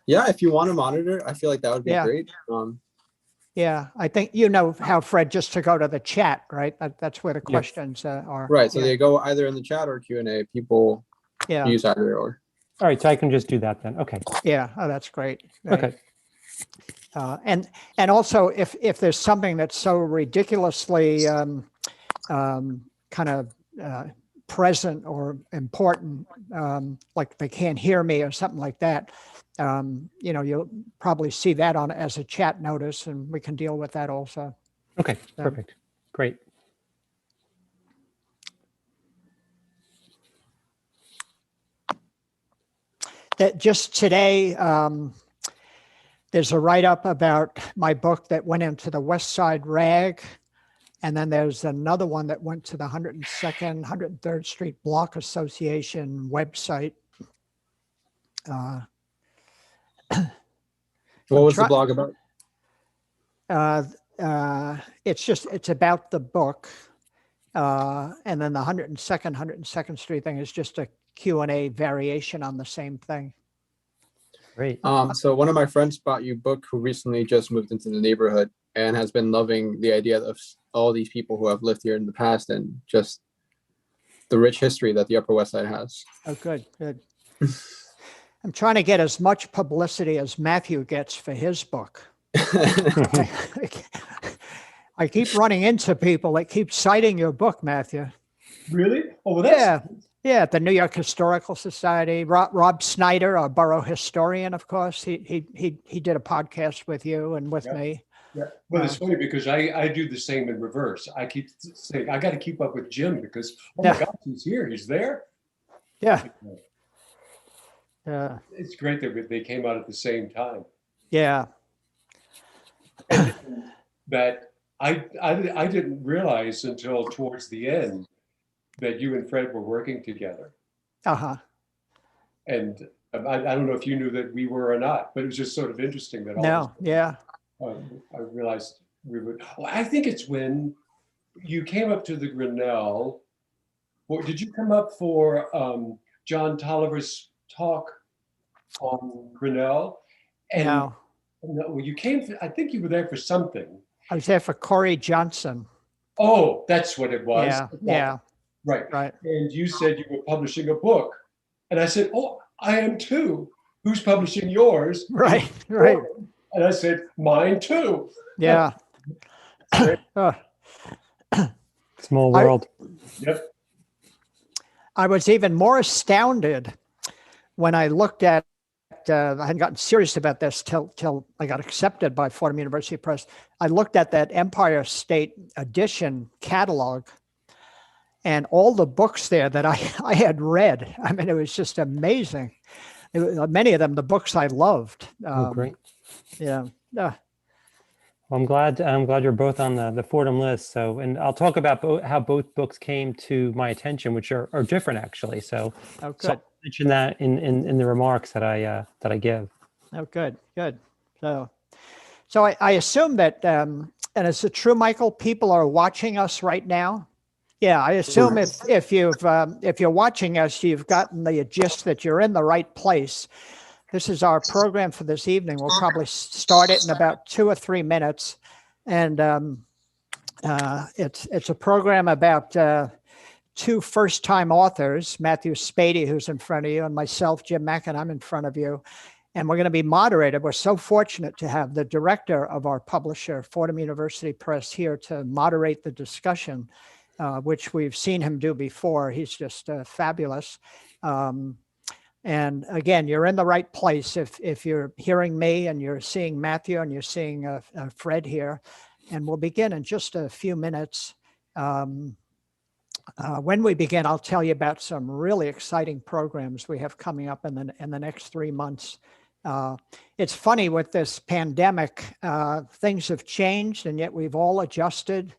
Yeah, if you want to monitor, I feel like that would be Yeah. great. Yeah. I think you know how Fred just to go to the chat, right? That's where the Yeah. questions are. Right. So Yeah. they go either in the chat or Q&A. People Yeah. use either or. All right, so I can just do that then. Okay. Yeah. Oh, that's great. Great. Okay. And also if there's something that's so ridiculously kind of present or important, like they can't hear me or something like that, you know, you'll probably see that on as a chat notice, and we can deal with that also. Okay, perfect. Great. That just today, there's a write-up about my book that went into the West Side Rag. And then there's another one that went to the 102nd, 103rd Street Block Association website. What was the blog about? It's about the book. And then the 102nd Street thing is just a Q&A variation on the same thing. Great. So one of my friends bought you a book who recently just moved into the neighborhood and has been loving the idea of all these people who have lived here in the past and just the rich history that the Upper West Side has. Oh, good, good. I'm trying to get as much publicity as Matthew gets for his book. I keep running into people that keep citing your book, Matthew. Really? Oh, well, that's... Yeah, at the New York Historical Society. Rob Snyder, our borough historian, of course, he did a podcast with you and with me. Yeah. Well, it's funny because I do the same in reverse. I keep saying I got to keep up with Jim because my gosh, he's here, he's there. Yeah. It's great that they came out at the same time. Yeah. And that I didn't realize until towards the end that you and Fred were working together. Uh-huh. And I don't know if you knew that we were or not, but it was just sort of interesting that I realized we would. Well, I think it's when you came up to the Grinnell. Or did you come up for John Tolliver's talk on Grinnell? And no, you came. I think you were there for something. I was there for Corey Johnson. Oh, that's what it was. Yeah. Right. And you said you were publishing a book, and I said, "Oh, I am too. Who's publishing yours?" Right. And I said, "Mine too." Yeah. Small world. Yep. I was even more astounded when I looked at, I hadn't gotten serious about this till I got accepted by Fordham University Press. I looked at that Empire State Edition catalog and all the books there that I had read. I mean, it was just amazing. Many of them, the books I loved. Great. Yeah. Well, I'm glad you're both on the Fordham list. So, and I'll talk about how both books came to my attention, which are different actually. So, good. So I'll mention that in the remarks that I give. Oh, good. So I assume that, and is it true, Michael? People are watching us right now. Yeah, I assume if you're watching us, you've gotten the gist that you're in the right place. This is our program for this evening. We'll probably start it in about 2 or 3 minutes. And it's a program about 2 first-time authors, Matthew Spady, who's in front of you, and myself, Jim Mackin, I'm in front of you. And we're going to be moderated. We're so fortunate to have the director of our publisher, Fordham University Press, here to moderate the discussion, which we've seen him do before. He's just fabulous. And again, you're in the right place if you're hearing me and you're seeing Matthew and you're seeing Fred here. And we'll begin in just a few minutes. When we begin, I'll tell you about some really exciting programs we have coming up in the next 3 months. It's funny with this pandemic, things have changed and yet we've all adjusted.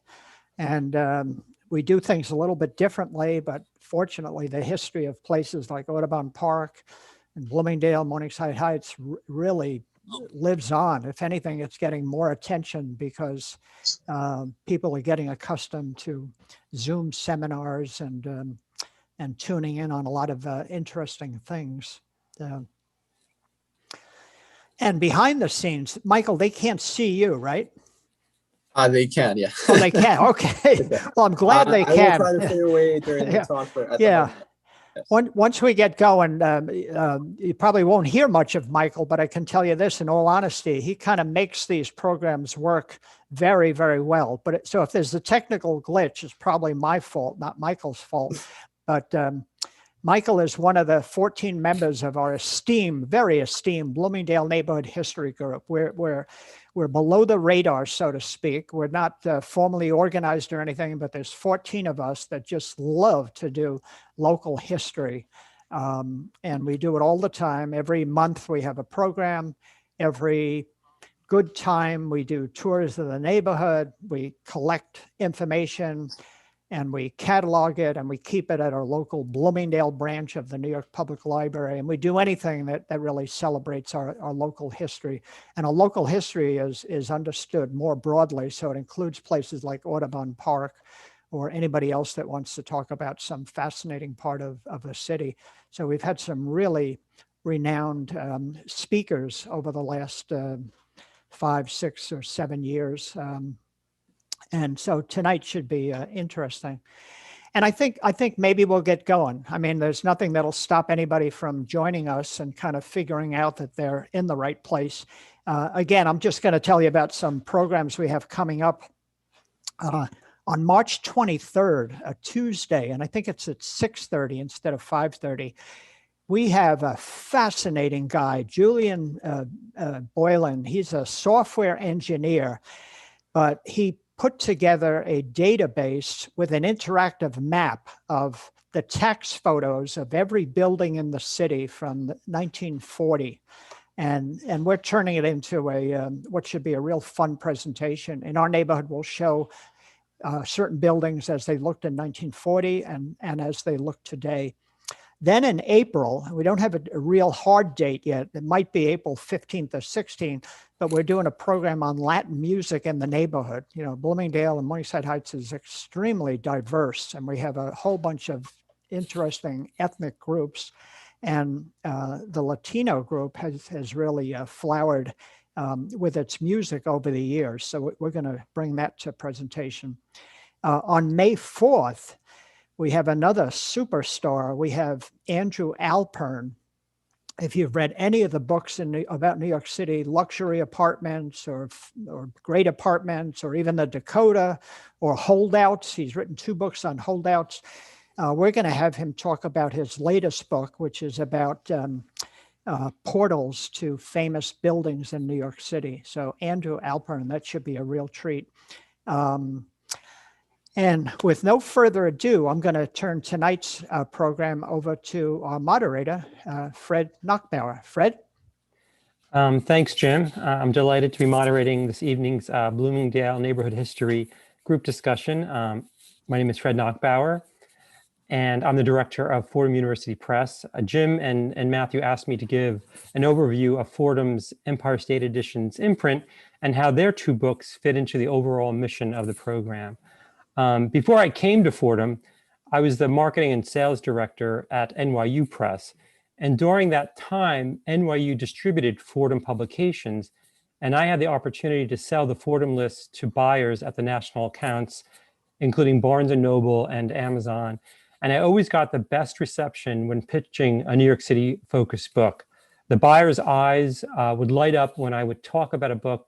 And we do things a little bit differently, but fortunately, the history of places like Audubon Park and Bloomingdale, Morningside Heights really lives on. If anything, it's getting more attention because people are getting accustomed to Zoom seminars and tuning in on a lot of interesting things. And behind the scenes, Michael, they can't see you, right? They can, yeah. Oh, they can. Okay. Well, I'm glad they I will can. try to stay away during the Yeah. talk, but at the Yeah. moment, yes. Once we get going, you probably won't hear much of Michael, but I can tell you this in all honesty, he kind of makes these programs work very, very well. But so if there's a technical glitch, it's probably my fault, not Michael's fault. But Michael is one of the 14 members of our esteemed, very esteemed Bloomingdale Neighborhood History Group. We're below the radar, so to speak. We're not formally organized or anything, but there's 14 of us that just love to do local history. And we do it all the time. Every month we have a program. Every good time we do tours of the neighborhood. We collect information and we catalog it and we keep it at our local Bloomingdale branch of the New York Public Library. And we do anything that really celebrates our local history. And our local history is understood more broadly. So it includes places like Audubon Park or anybody else that wants to talk about some fascinating part of the city. So we've had some really renowned speakers over the last 5, 6, or 7 years. And so tonight should be interesting. And I think maybe we'll get going. I mean, there's nothing that'll stop anybody from joining us and kind of figuring out that they're in the right place. Again, I'm just going to tell you about some programs we have coming up on March 23rd, a Tuesday, and I think it's at 6:30 instead of 5:30. We have a fascinating guy, Julian Boylan. He's a software engineer, but he put together a database with an interactive map of the tax photos of every building in the city from 1940. And we're turning it into what should be a real fun presentation. In our neighborhood, we'll show certain buildings as they looked in 1940 and as they look today. Then in April, we don't have a real hard date yet. It might be April 15th or 16th, but we're doing a program on Latin music in the neighborhood. You know, Bloomingdale and Morningside Heights is extremely diverse, and we have a whole bunch of interesting ethnic groups. And the Latino group has really flowered with its music over the years. So we're going to bring that to presentation. On May 4th, we have another superstar. We have Andrew Alpern. If you've read any of the books about New York City, luxury apartments or great apartments, or even the Dakota or holdouts, he's written 2 books on holdouts. We're going to have him talk about his latest book, which is about portals to famous buildings in New York City. So Andrew Alpern, that should be a real treat. And with no further ado, I'm going to turn tonight's program over to our moderator, Fred Knockbauer. Fred? Thanks, Jim. I'm delighted to be moderating this evening's Bloomingdale Neighborhood History group discussion. My name is Fred Knockbauer, and I'm the director of Fordham University Press. Jim and Matthew asked me to give an overview of Fordham's Empire State Edition's imprint and how their 2 books fit into the overall mission of the program. Before I came to Fordham, I was the marketing and sales director at NYU Press. And during that time, NYU distributed Fordham publications, and I had the opportunity to sell the Fordham list to buyers at the national accounts, including Barnes & Noble and Amazon. And I always got the best reception when pitching a New York City focused book. The buyer's eyes would light up when I would talk about a book,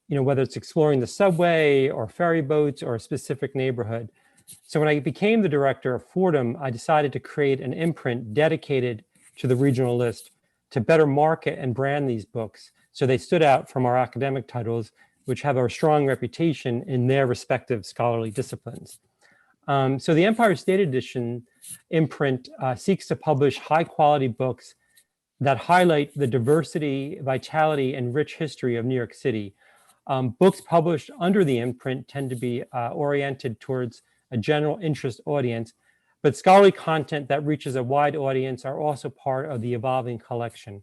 you know, whether it's exploring the subway or ferry boats or a specific neighborhood. So when I became the director of Fordham, I decided to create an imprint dedicated to the regional list to better market and brand these books so they stood out from our academic titles, which have a strong reputation in their respective scholarly disciplines. So the Empire State Edition imprint seeks to publish high quality books that highlight the diversity, vitality, and rich history of New York City. Books published under the imprint tend to be oriented towards a general interest audience, but scholarly content that reaches a wide audience are also part of the evolving collection.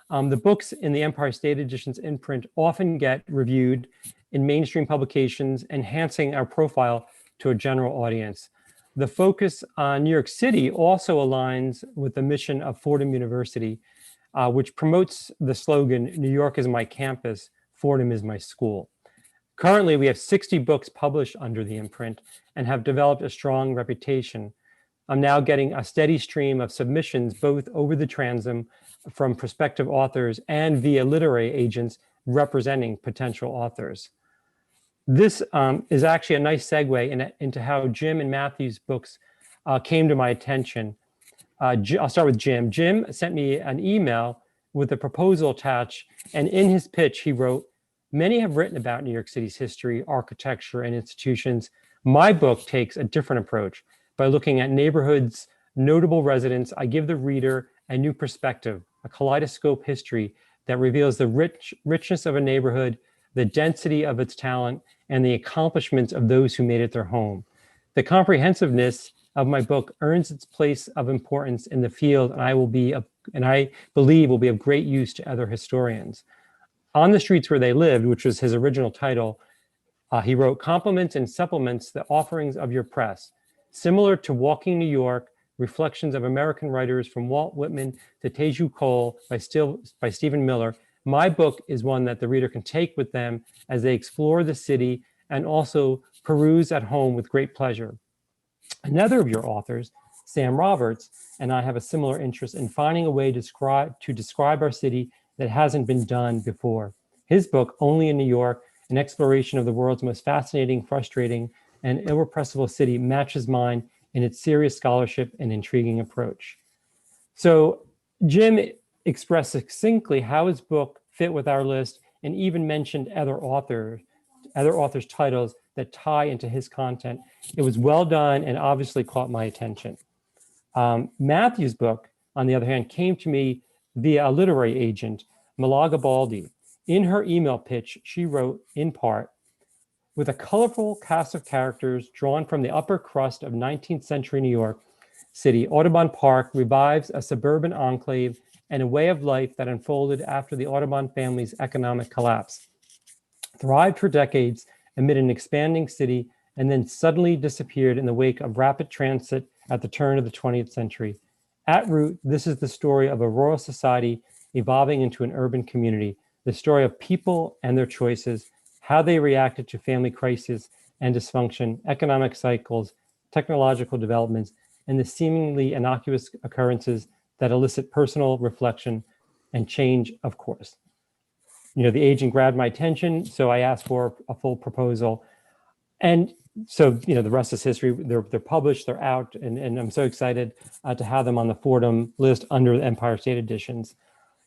The books in the Empire State Edition's imprint often get reviewed in mainstream publications, enhancing our profile to a general audience. The focus on New York City also aligns with the mission of Fordham University. which promotes the slogan, "New York is my campus, Fordham is my school." Currently, we have 60 books published under the imprint and have developed a strong reputation. I'm now getting a steady stream of submissions, both over the transom from prospective authors and via literary agents representing potential authors. This is actually a nice segue into how Jim and Matthew's books came to my attention. I'll start with Jim. Jim sent me an email with a proposal attached, and in his pitch, he wrote, "Many have written about New York City's history, architecture, and institutions. My book takes a different approach. By looking at neighborhoods, notable residents, I give the reader a new perspective, a kaleidoscope history that reveals the richness of a neighborhood, the density of its talent, and the accomplishments of those who made it their home. The comprehensiveness of my book earns its place of importance in the field, and I believe will be of great use to other historians." On the Streets Where They Lived, which was his original title, he wrote, "Complements and supplements the offerings of your press. Similar to Walking New York, reflections of American writers from Walt Whitman to Teju Cole by Stephen Miller, my book is one that the reader can take with them as they explore the city and also peruse at home with great pleasure. Another of your authors, Sam Roberts, and I have a similar interest in finding a way to describe our city that hasn't been done before. His book, Only in New York, an exploration of the world's most fascinating, frustrating, and irrepressible city, matches mine in its serious scholarship and intriguing approach." So Jim expressed succinctly how his book fit with our list and even mentioned other authors' titles that tie into his content. It was well done and obviously caught my attention. Matthew's book, on the other hand, came to me via a literary agent, Malaga Baldi. In her email pitch, she wrote, in part, "With a colorful cast of characters drawn from the upper crust of 19th century New York City, Audubon Park revives a suburban enclave and a way of life that unfolded after the Audubon family's economic collapse, thrived for decades amid an expanding city, and then suddenly disappeared in the wake of rapid transit at the turn of the 20th century. At root, this is the story of a rural society evolving into an urban community, the story of people and their choices, how they reacted to family crisis and dysfunction, economic cycles, technological developments, and the seemingly innocuous occurrences that elicit personal reflection and change, of course." The agent grabbed my attention, so I asked for a full proposal. And so, the rest is history. They're published, they're out, and I'm so excited to have them on the Fordham list under the Empire State Editions.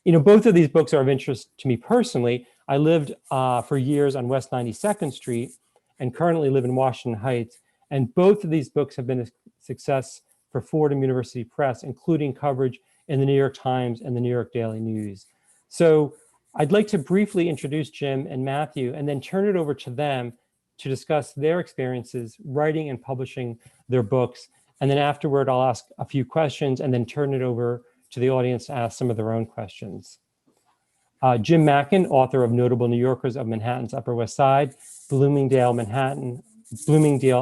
Both of these books are of interest to me personally. I lived for years on West 92nd Street and currently live in Washington Heights. And both of these books have been a success for Fordham University Press, including coverage in the New York Times and the New York Daily News. So I'd like to briefly introduce Jim and Matthew and then turn it over to them to discuss their experiences writing and publishing their books. And then afterward, I'll ask a few questions and then turn it over to the audience to ask some of their own questions. Jim Mackin, author of Notable New Yorkers of Manhattan's Upper West Side, Bloomingdale,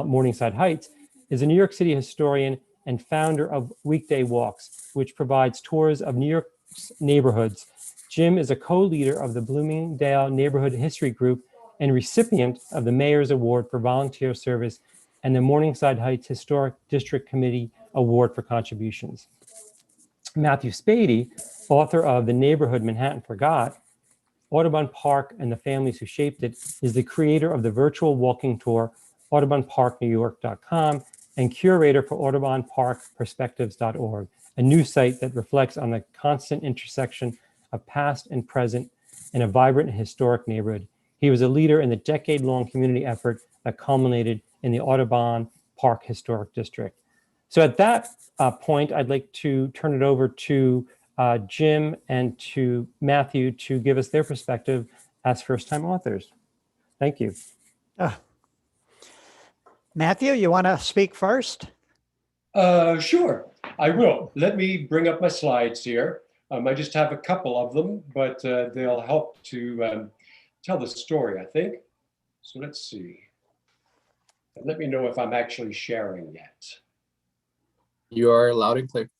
Morningside Heights, is a New York City historian and founder of Weekday Walks, which provides tours of New York's neighborhoods. Jim is a co-leader of the Bloomingdale Neighborhood History Group and recipient of the Mayor's Award for Volunteer Service and the Morningside Heights Historic District Committee Award for contributions. Matthew Spady, author of The Neighborhood Manhattan Forgot, Audubon Park and the Families Who Shaped It, is the creator of the virtual walking tour, audubonparknewyork.com, and curator for audubonparkperspectives.org, a new site that reflects on the constant intersection of past and present in a vibrant and historic neighborhood. He was a leader in the decade-long community effort that culminated in the Audubon Park Historic District. So at that point, I'd like to turn it over to Jim and to Matthew to give us their perspective as first-time authors. Thank you. Matthew, you want to speak first? Sure, I will. Let me bring up my slides here. I just have a couple of them, but they'll help to tell the story, I think. So let's see. And let me know if I'm actually sharing yet. You are loud and clear.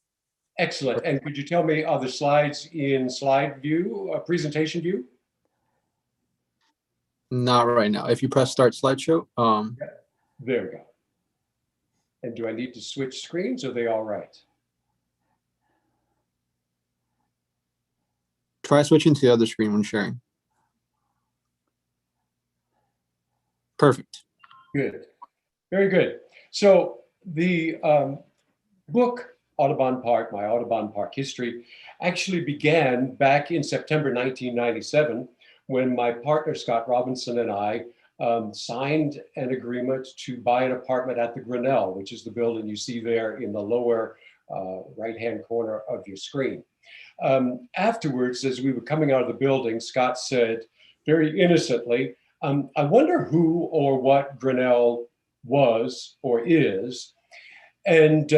Excellent. And could you tell me, are the slides in slide view, presentation view? Not right now. If you press start slideshow, There we go. And do I need to switch screens? Or are they all right? try switching to the other screen when sharing. Perfect. Good. Very good. So the book Audubon Park, My Audubon Park History, actually began back in September 1997 when my partner Scott Robinson and I signed an agreement to buy an apartment at the Grinnell, which is the building you see there in the lower right-hand corner of your screen. Afterwards, as we were coming out of the building, Scott said very innocently, I wonder who or what Grinnell was or is. And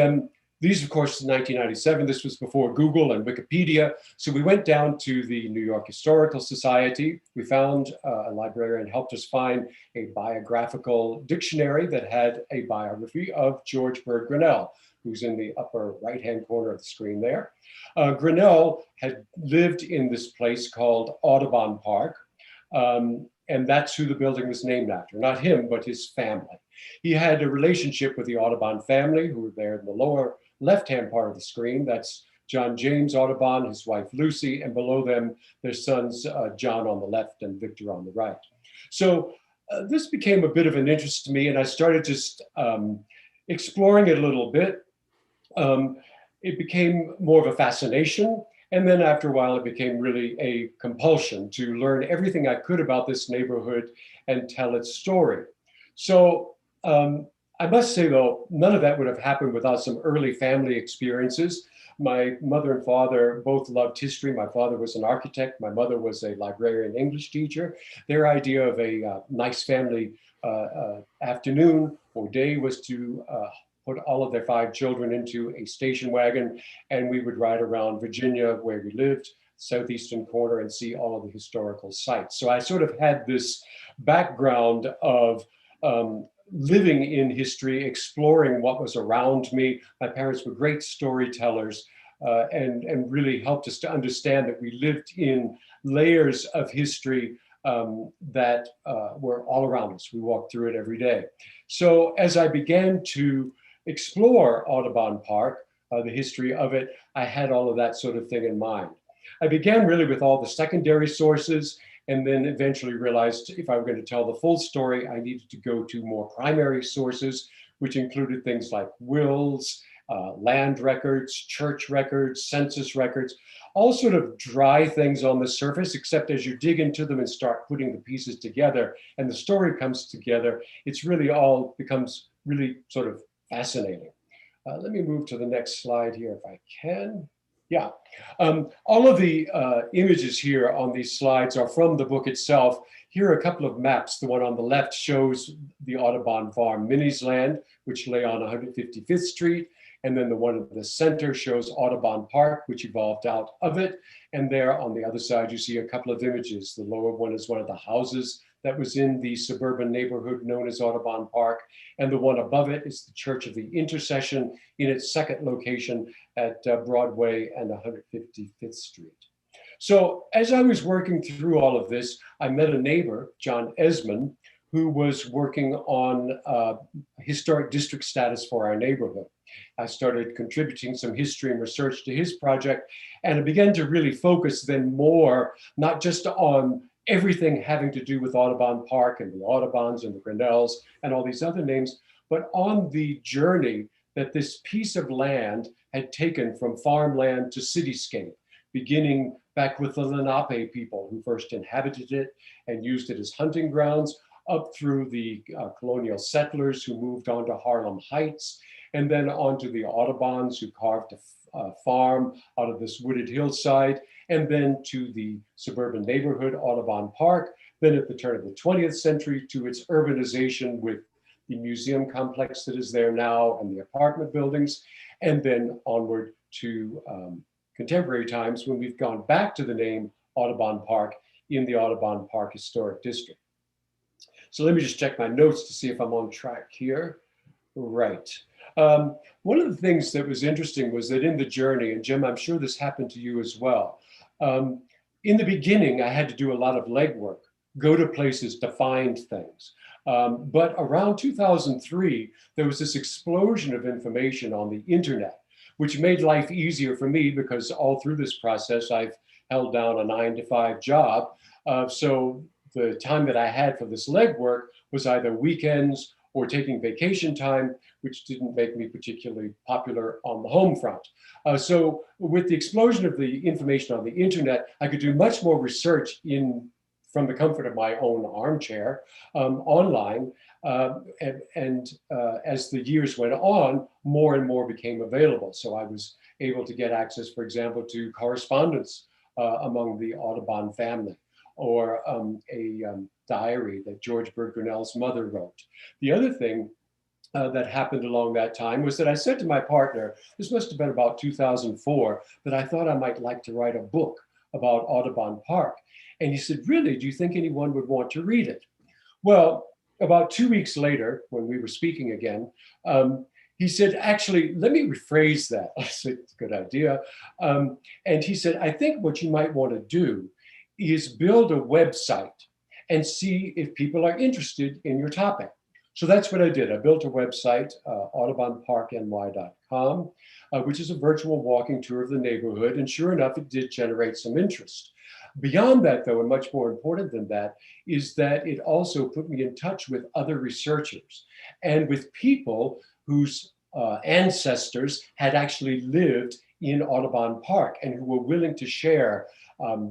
these, of course, in 1997, this was before Google and Wikipedia. So we went down to the New York Historical Society. We found a librarian helped us find a biographical dictionary that had a biography of George Bird Grinnell, who's in the upper right-hand corner of the screen there. Grinnell had lived in this place called Audubon Park. And that's who the building was named after, not him, but his family. He had a relationship with the Audubon family, who were there in the lower left-hand part of the screen. That's John James Audubon, his wife Lucy, and below them, their sons John on the left and Victor on the right. So this became a bit of an interest to me, and I started just exploring it a little bit. It became more of a fascination. And then after a while, it became really a compulsion to learn everything I could about this neighborhood and tell its story. So I must say, though, none of that would have happened without some early family experiences. My mother and father both loved history. My father was an architect. My mother was a librarian English teacher. Their idea of a nice family afternoon or day was to put all of their 5 children into a station wagon, and we would ride around Virginia, where we lived, southeastern corner, and see all of the historical sites. So I sort of had this background of living in history, exploring what was around me. My parents were great storytellers and really helped us to understand that we lived in layers of history that were all around us. We walked through it every day. So as I began to explore Audubon Park, the history of it, I had all of that sort of thing in mind. I began really with all the secondary sources, and then eventually realized if I were going to tell the full story, I needed to go to more primary sources, which included things like wills, land records, church records, census records, all sort of dry things on the surface, except as you dig into them and start putting the pieces together and the story comes together, it's really all becomes really sort of fascinating. Let me move to the next slide here if I can. Yeah, all of the images here on these slides are from the book itself. Here are a couple of maps. The one on the left shows the Audubon Farm Minnie's Land, which lay on 155th Street. And then the one in the center shows Audubon Park, which evolved out of it. And there on the other side, you see a couple of images. The lower one is one of the houses that was in the suburban neighborhood known as Audubon Park. And the one above it is the Church of the Intercession in its second location at Broadway and 155th Street. So as I was working through all of this, I met a neighbor, John Esmond, who was working on historic district status for our neighborhood. I started contributing some history and research to his project, and I began to really focus then more, not just on everything having to do with Audubon Park and the Audubons and the Grinnells and all these other names, but on the journey that this piece of land had taken from farmland to cityscape, beginning back with the Lenape people who first inhabited it and used it as hunting grounds, up through the colonial settlers who moved on to Harlem Heights, and then on to the Audubons who carved a farm out of this wooded hillside, and then to the suburban neighborhood, Audubon Park, then at the turn of the 20th century to its urbanization with the museum complex that is there now and the apartment buildings, and then onward to contemporary times when we've gone back to the name Audubon Park in the Audubon Park Historic District. So let me just check my notes to see if I'm on track here. Right. One of the things that was interesting was that in the journey, and Jim, I'm sure this happened to you as well. In the beginning, I had to do a lot of legwork, go to places to find things. But around 2003, there was this explosion of information on the internet, which made life easier for me because all through this process, I've held down a 9-to-5 job. So the time that I had for this legwork was either weekends or taking vacation time, which didn't make me particularly popular on the home front. So with the explosion of the information on the internet, I could do much more research from the comfort of my own armchair online. As the years went on, more and more became available. So I was able to get access, for example, to correspondence among the Audubon family, or a diary that George Bird Grinnell's mother wrote. The other thing that happened along that time was that I said to my partner, this must have been about 2004, that I thought I might like to write a book about Audubon Park. And he said, really, do you think anyone would want to read it? Well, about 2 weeks later, when we were speaking again, he said, actually, let me rephrase that. I said, good idea. And he said, I think what you might want to do is build a website and see if people are interested in your topic. So that's what I did. I built a website, audubonparkny.com, which is a virtual walking tour of the neighborhood. And sure enough, it did generate some interest. Beyond that, though, and much more important than that, is that it also put me in touch with other researchers and with people whose ancestors had actually lived in Audubon Park and who were willing to share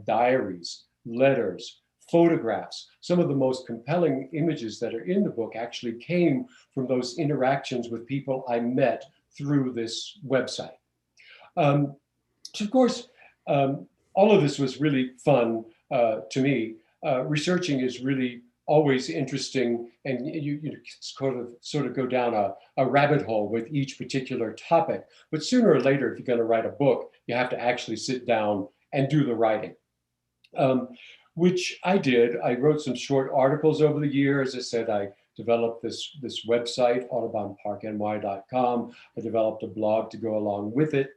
diaries, letters, photographs. Some of the most compelling images that are in the book actually came from those interactions with people I met through this website. So of course, all of this was really fun to me. Researching is really always interesting, and you sort of go down a rabbit hole with each particular topic. But sooner or later, if you're going to write a book, you have to actually sit down and do the writing, which I did. I wrote some short articles over the years. As I said, I developed this website, audubonparkny.com. I developed a blog to go along with it.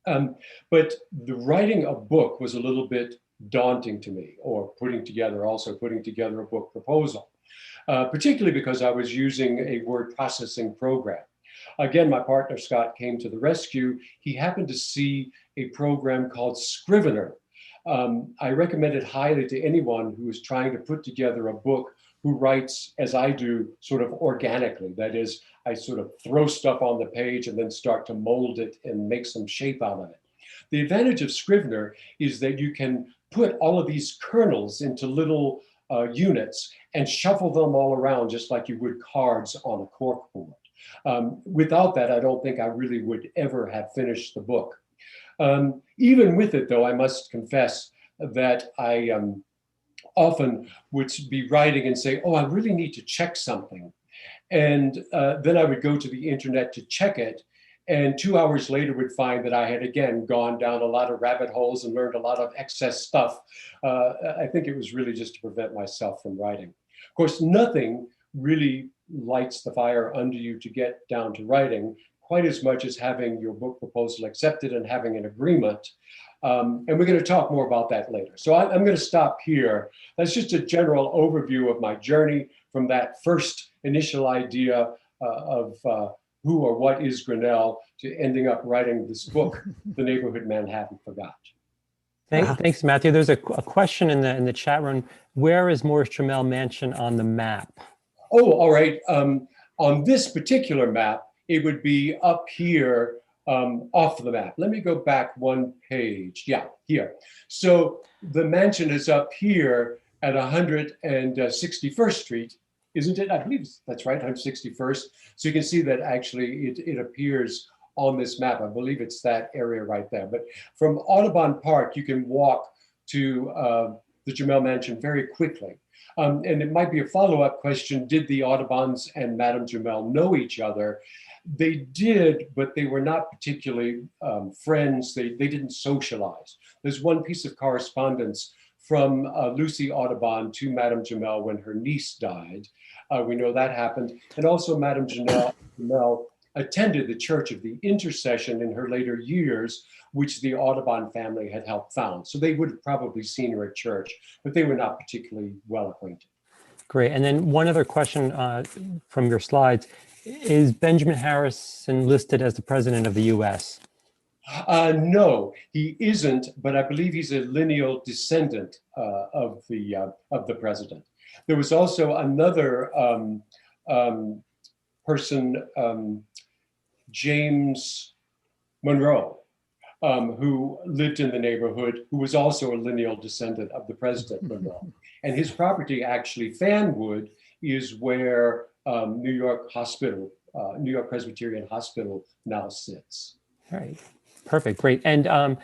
But the writing a book was a little bit daunting to me, or putting together a book proposal, particularly because I was using a word processing program. Again, my partner Scott came to the rescue. He happened to see a program called Scrivener. I recommend it highly to anyone who is trying to put together a book, who writes, as I do, sort of organically. That is, I sort of throw stuff on the page and then start to mold it and make some shape out of it. The advantage of Scrivener is that you can put all of these kernels into little units and shuffle them all around just like you would cards on a corkboard. Without that, I don't think I really would ever have finished the book. Even with it, though, I must confess that I often would be writing and say, oh, I really need to check something. And then I would go to the internet to check it. And 2 hours later would find that I had, again, gone down a lot of rabbit holes and learned a lot of excess stuff. I think it was really just to prevent myself from writing. Of course, nothing really lights the fire under you to get down to writing quite as much as having your book proposal accepted and having an agreement. And we're going to talk more about that later. So I'm going to stop here. That's just a general overview of my journey from that first initial idea of who or what is Grinnell to ending up writing this book, The Neighborhood Manhattan Forgot. Thanks, Matthew. There's a question in the chat room. Where is Morris Trammell Mansion on the map? Oh, all right. On this particular map, it would be up here off the map. Let me go back one page. Yeah, here. So the mansion is up here at 161st Street, isn't it? I believe that's right, 161st. So you can see that actually it appears on this map. I believe it's that area right there. But from Audubon Park, you can walk to the Trammell Mansion very quickly. And it might be a follow-up question, did the Audubons and Madame Trammell know each other? They did, but they were not particularly friends. They didn't socialize. There's one piece of correspondence from Lucy Audubon to Madame Trammell when her niece died. We know that happened. And also Madame Trammell attended the Church of the Intercession in her later years, which the Audubon family had helped found. So they would have probably seen her at church, but they were not particularly well acquainted. Great. And then one other question from your slides. Is Benjamin Harrison listed as the president of the U.S.? No, he isn't, but I believe he's a lineal descendant of the president. There was also another person, James Monroe, who lived in the neighborhood, who was also a lineal descendant of the president Monroe. And his property, actually, Fanwood, is where New York Presbyterian Hospital now sits. All right. Perfect. Great. And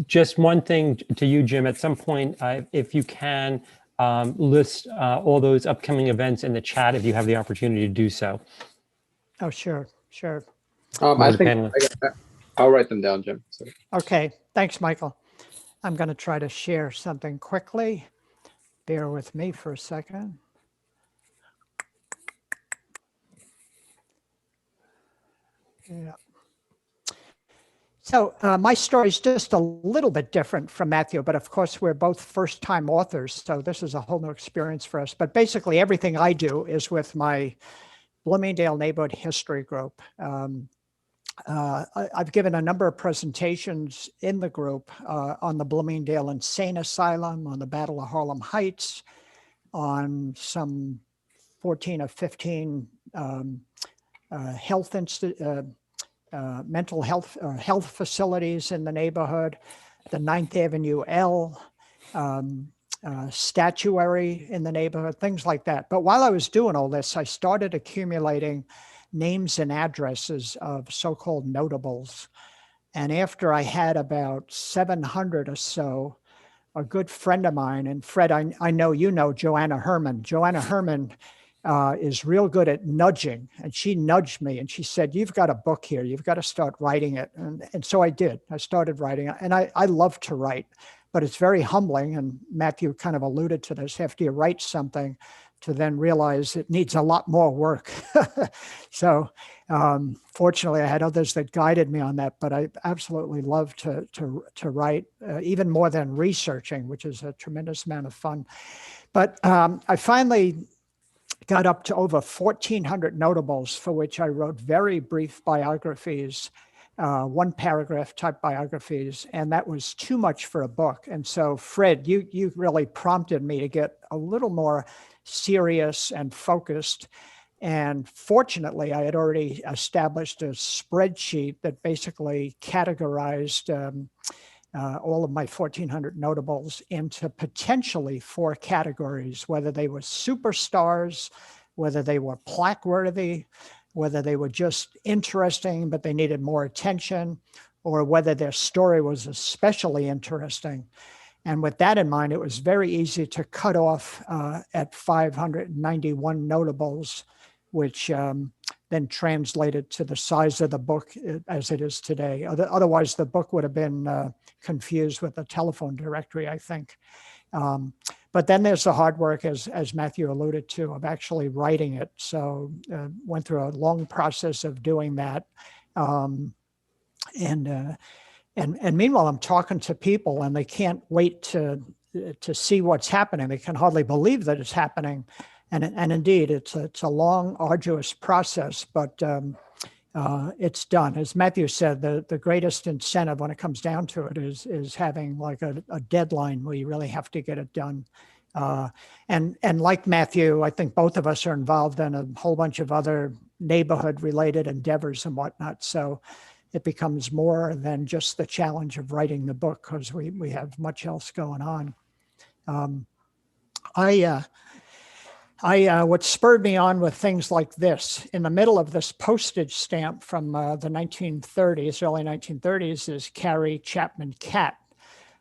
just one thing to you, Jim, at some point, if you can list all those upcoming events in the chat, if you have the opportunity to do so. Oh, sure. I think I'll write them down, Jim. So. Okay. Thanks, Michael. I'm going to try to share something quickly. Bear with me for a second. Yeah. So my story is just a little bit different from Matthew, but of course we're both first-time authors, so this is a whole new experience for us. But basically everything I do is with my Bloomingdale Neighborhood History Group. I've given a number of presentations in the group on the Bloomingdale Insane Asylum, on the Battle of Harlem Heights, on some 14 or 15 mental health facilities in the neighborhood, the 9th Avenue L, statuary in the neighborhood, things like that. But while I was doing all this, I started accumulating names and addresses of so-called notables. And after I had about 700 or so, a good friend of mine, and Fred, I know you know Joanna Herman. Joanna Herman is real good at nudging, and she nudged me and she said, "You've got a book here, you've got to start writing it." And so I did. I started writing it, and I love to write, but it's very humbling, and Matthew kind of alluded to this, after you write something to then realize it needs a lot more work. So fortunately I had others that guided me on that, but I absolutely love to write, even more than researching, which is a tremendous amount of fun. But I finally got up to over 1,400 notables, for which I wrote very brief biographies, one paragraph type biographies, and that was too much for a book. And so Fred, you really prompted me to get a little more serious and focused. And fortunately, I had already established a spreadsheet that basically categorized all of my 1,400 notables into potentially 4 categories, whether they were superstars, whether they were plaque-worthy, whether they were just interesting, but they needed more attention, or whether their story was especially interesting. And with that in mind, it was very easy to cut off at 591 notables, which then translated to the size of the book as it is today. Otherwise, the book would have been confused with a telephone directory, I think. But then there's the hard work, as Matthew alluded to, of actually writing it. So went through a long process of doing that. And meanwhile, I'm talking to people and they can't wait to see what's happening. They can hardly believe that it's happening. And indeed, it's a long, arduous process, but it's done. As Matthew said, the greatest incentive when it comes down to it is having like a deadline where you really have to get it done. And like Matthew, I think both of us are involved in a whole bunch of other neighborhood-related endeavors and whatnot. So it becomes more than just the challenge of writing the book, because we have much else going on. What spurred me on with things like this, in the middle of this postage stamp from the 1930s, early 1930s, is Carrie Chapman Catt,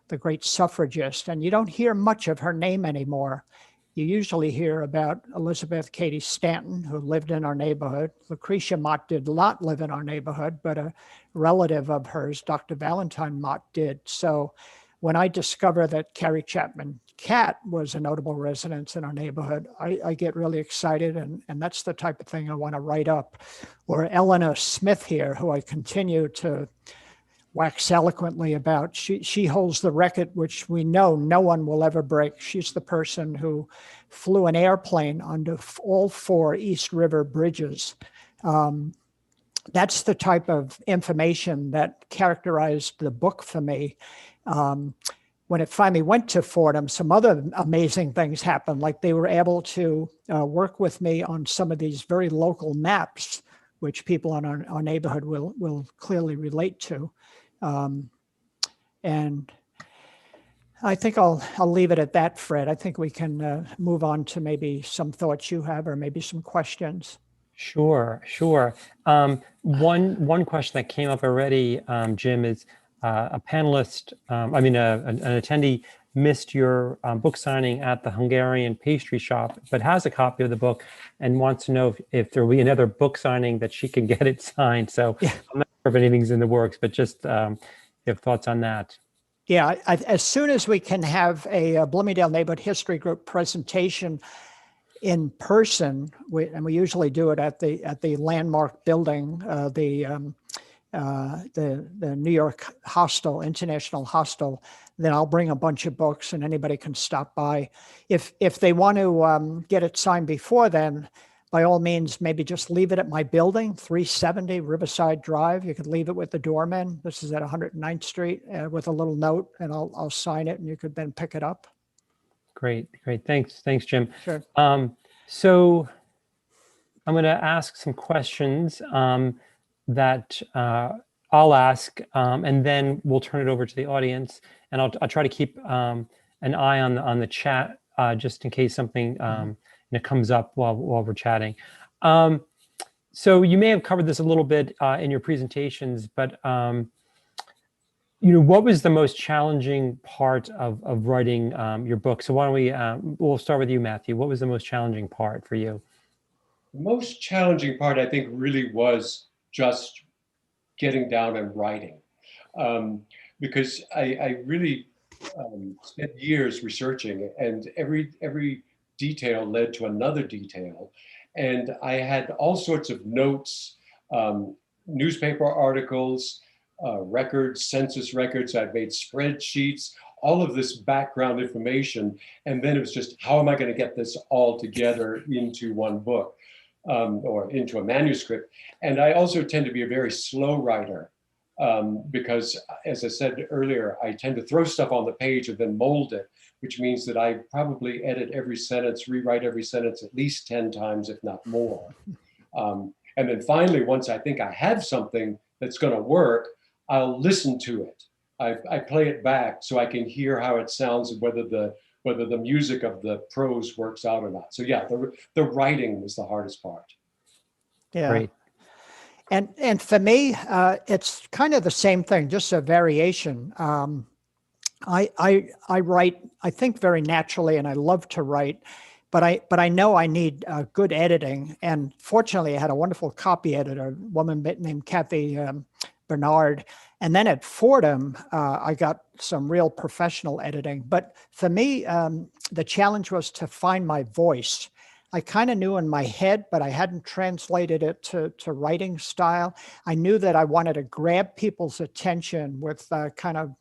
the great suffragist. And you don't hear much of her name anymore. You usually hear about Elizabeth Cady Stanton, who lived in our neighborhood. Lucretia Mott did not live in our neighborhood, but a relative of hers, Dr. Valentine Mott, did. So when I discover that Carrie Chapman Catt was a notable residence in our neighborhood, I get really excited, and that's the type of thing I want to write up. Or Eleanor Smith here, who I continue to wax eloquently about. She holds the record, which we know no one will ever break. She's the person who flew an airplane under all 4 East River bridges. That's the type of information that characterized the book for me. When it finally went to Fordham, some other amazing things happened, like they were able to work with me on some of these very local maps, which people in our neighborhood will clearly relate to. And I think I'll leave it at that, Fred. I think we can move on to maybe some thoughts you have, or maybe some questions. Sure. One question that came up already, Jim, is a panelist, an attendee missed your book signing at the Hungarian pastry shop, but has a copy of the book and wants to know if there will be another book signing that she can get it signed. So yeah. I'm not sure if anything's in the works, but just if you have thoughts on that. Yeah, as soon as we can have a Bloomingdale Neighborhood History Group presentation in person, we usually do it at the landmark building, the New York Hostel, International Hostel, then I'll bring a bunch of books and anybody can stop by. If they want to get it signed before then, by all means, maybe just leave it at my building, 370 Riverside Drive. You could leave it with the doorman. This is at 109th Street with a little note, and I'll sign it and you could then pick it up. Great. Thanks, Jim. Sure. So I'm going to ask some questions that I'll ask, and then we'll turn it over to the audience. And I'll try to keep an eye on the chat just in case something comes up while we're chatting. So you may have covered this a little bit in your presentations, but what was the most challenging part of writing your book? So why don't we'll start with you, Matthew. What was the most challenging part for you? The most challenging part, I think, really was just getting down and writing, because I really spent years researching, and every detail led to another detail, and I had all sorts of notes, newspaper articles, records, census records. I've made spreadsheets, all of this background information, and then it was just, how am I going to get this all together into one book? Or into a manuscript. And I also tend to be a very slow writer because, as I said earlier, I tend to throw stuff on the page and then mold it, which means that I probably edit every sentence, rewrite every sentence at least 10 times, if not more. And then finally, once I think I have something that's going to work, I'll listen to it. I play it back so I can hear how it sounds and whether the music of the prose works out or not. So yeah, the writing was the hardest part. Yeah. Great. And for me, it's kind of the same thing, just a variation. I write, I think, very naturally, and I love to write, but I know I need good editing. And fortunately, I had a wonderful copy editor, a woman named Kathy Bernard. And then at Fordham, I got some real professional editing. But for me, the challenge was to find my voice. I kind of knew in my head, but I hadn't translated it to writing style. I knew that I wanted to grab people's attention with kind of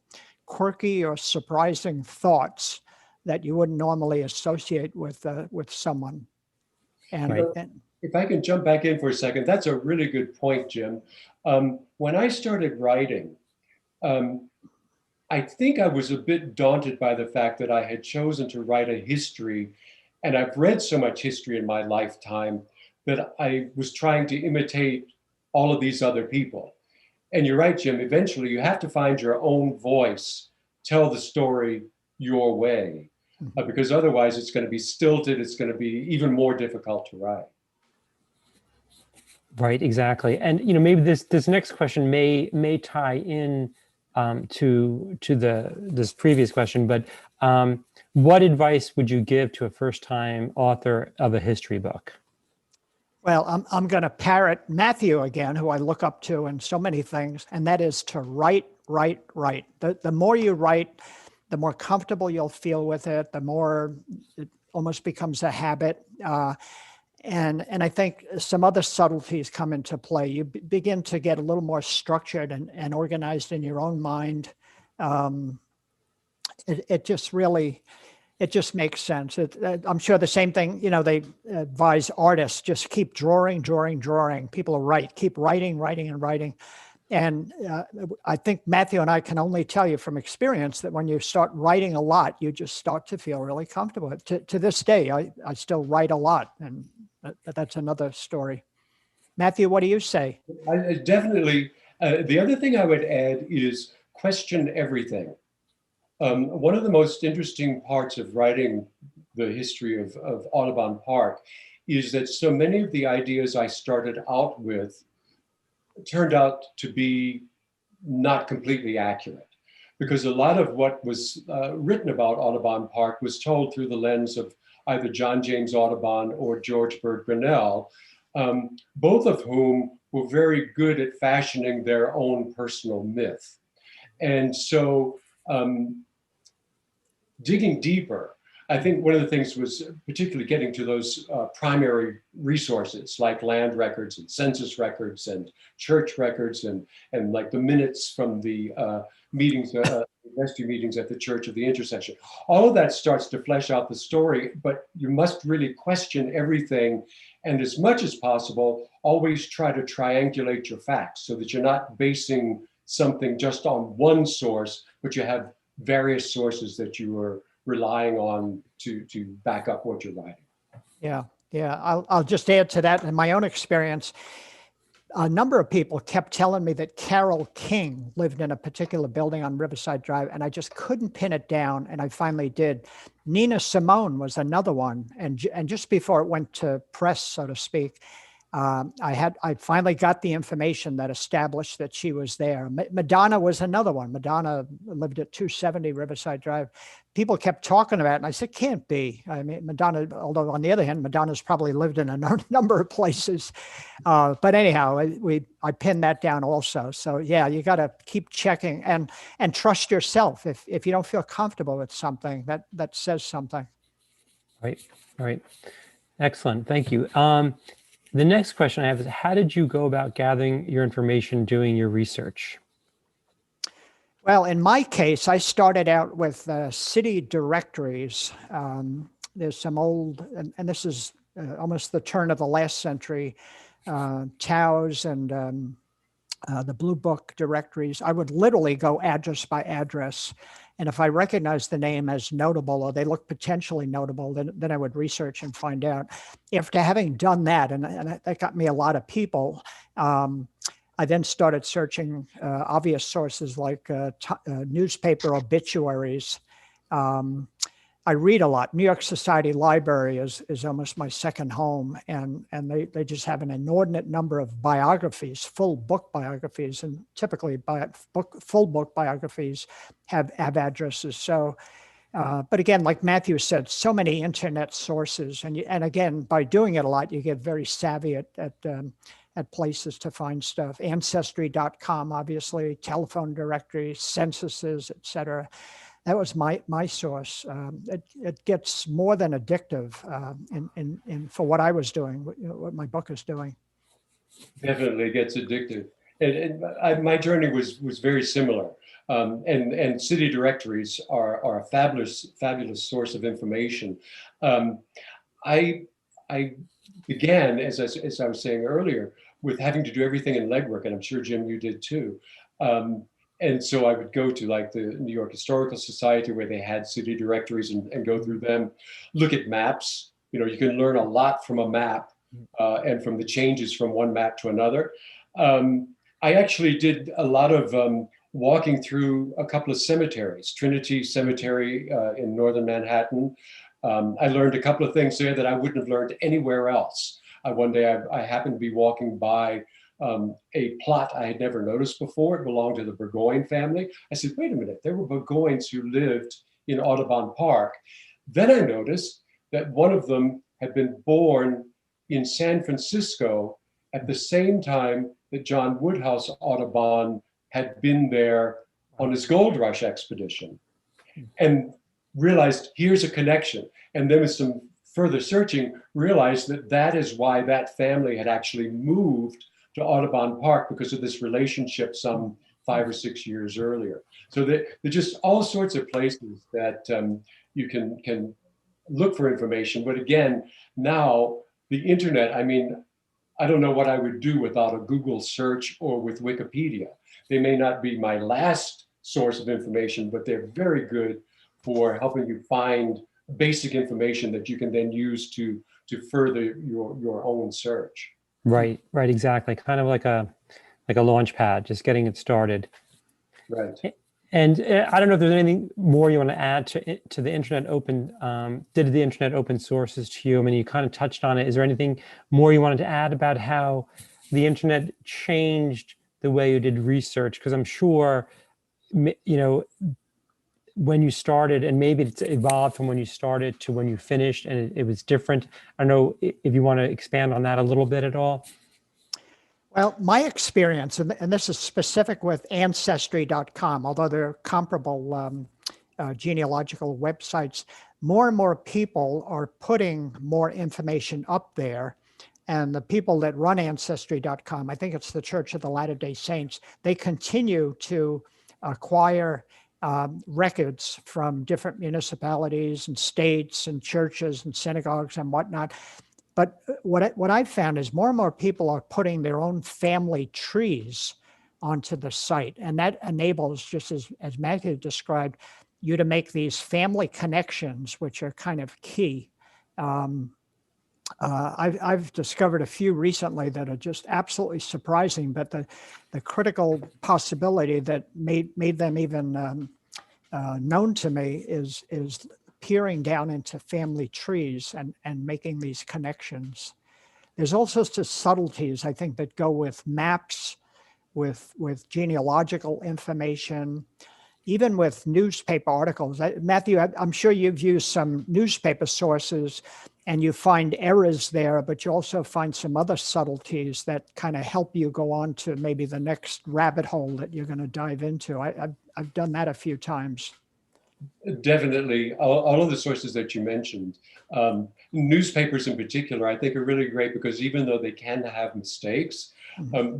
quirky or surprising thoughts that you wouldn't normally associate with someone. And, right. If I can jump back in for a second, that's a really good point, Jim. When I started writing, I think I was a bit daunted by the fact that I had chosen to write a history, and I've read so much history in my lifetime that I was trying to imitate all of these other people. And you're right, Jim, eventually you have to find your own voice, tell the story your way, because otherwise it's going to be stilted, it's going to be even more difficult to write. Right, exactly. And maybe this next question may tie in to this previous question, but what advice would you give to a first-time author of a history book? Well, I'm going to parrot Matthew again, who I look up to in so many things, and that is to write. The more you write, the more comfortable you'll feel with it, the more it almost becomes a habit. And I think some other subtleties come into play. You begin to get a little more structured and organized in your own mind. It just really, it just makes sense. I'm sure the same thing, they advise artists, just keep drawing. People write, keep writing. And I think Matthew and I can only tell you from experience that when you start writing a lot, you just start to feel really comfortable. To this day, I still write a lot, and that's another story. Matthew, what do you say? I definitely. The other thing I would add is question everything. One of the most interesting parts of writing the history of Audubon Park is that so many of the ideas I started out with turned out to be not completely accurate, because a lot of what was written about Audubon Park was told through the lens of either John James Audubon or George Bird Grinnell, both of whom were very good at fashioning their own personal myth. And so digging deeper, I think one of the things was particularly getting to those primary resources like land records and census records and church records and like the minutes from the meetings, vestry meetings at the Church of the Intercession. All of that starts to flesh out the story, but you must really question everything. And as much as possible, always try to triangulate your facts so that you're not basing something just on one source, but you have various sources that you are relying on to back up what you're writing. Yeah. I'll just add to that. In my own experience, a number of people kept telling me that Carole King lived in a particular building on Riverside Drive, and I just couldn't pin it down, and I finally did. Nina Simone was another one, and just before it went to press, so to speak, I finally got the information that established that she was there. Madonna was another one. Madonna lived at 270 Riverside Drive. People kept talking about it, and I said, can't be. I mean, Madonna, although on the other hand, Madonna's probably lived in a number of places. But anyhow, I pinned that down also. So yeah, you got to keep checking and trust yourself. If you don't feel comfortable with something, that says something. Right. Excellent. Thank you. The next question I have is, how did you go about gathering your information, doing your research? Well, in my case, I started out with city directories. There's some old, and this is almost the turn of the last century, TOWs and the Blue Book directories. I would literally go address by address. And if I recognize the name as notable or they look potentially notable, then I would research and find out. After having done that, and that got me a lot of people, I then started searching obvious sources like newspaper obituaries. I read a lot. New York Society Library is almost my second home, and they just have an inordinate number of biographies, full book biographies, and typically full book biographies have addresses. So, but again, like Matthew said, so many internet sources, and again, by doing it a lot, you get very savvy at places to find stuff. Ancestry.com, obviously, telephone directories, censuses, etc. That was my source. It gets more than addictive in for what I was doing, what my book is doing. Definitely gets addictive. My journey was very similar. And city directories are a fabulous source of information. I began, as I was saying earlier, with having to do everything in legwork, and I'm sure, Jim, you did too. And so I would go to like the New York Historical Society where they had city directories and go through them, look at maps. You can learn a lot from a map and from the changes from one map to another. I actually did a lot of walking through a couple of cemeteries, Trinity Cemetery in Northern Manhattan. I learned a couple of things there that I wouldn't have learned anywhere else. One day I happened to be walking by a plot I had never noticed before. It belonged to the Burgoyne family. I said, wait a minute, there were Burgoynes who lived in Audubon Park. Then I noticed that one of them had been born in San Francisco at the same time that John Woodhouse Audubon had been there on his gold rush expedition. and realized here's a connection. And then with some further searching, realized that that is why that family had actually moved to Audubon Park, because of this relationship some 5 or 6 years earlier. So there are just all sorts of places that you can look for information. But again, now the internet, I mean, I don't know what I would do without a Google search or with Wikipedia. They may not be my last source of information, but they're very good for helping you find basic information that you can then use to further your own search. Right, exactly. Kind of like a launch pad, just getting it started. Right. And I don't know if there's anything more you want to add to the internet open. Did the internet open sources to you? I mean, you kind of touched on it. Is there anything more you wanted to add about how the internet changed the way you did research? Because I'm sure, you know, when you started, and maybe it's evolved from when you started to when you finished, and it was different. I don't know if you want to expand on that a little bit at all. Well, my experience, and this is specific with Ancestry.com, although there are comparable genealogical websites, more and more people are putting more information up there. And the people that run Ancestry.com, I think it's the Church of the Latter-day Saints, they continue to acquire records from different municipalities and states and churches and synagogues and whatnot. But what I've found is more and more people are putting their own family trees onto the site. And that enables, just as Matthew described, you to make these family connections, which are kind of key. I've discovered a few recently that are just absolutely surprising, but the critical possibility that made them even known to me is peering down into family trees and making these connections. There's all sorts of subtleties, I think, that go with maps, with genealogical information, even with newspaper articles. Matthew, I'm sure you've used some newspaper sources and you find errors there, but you also find some other subtleties that kind of help you go on to maybe the next rabbit hole that you're going to dive into. I've done that a few times. Definitely, all of the sources that you mentioned, newspapers in particular, I think are really great because even though they can have mistakes,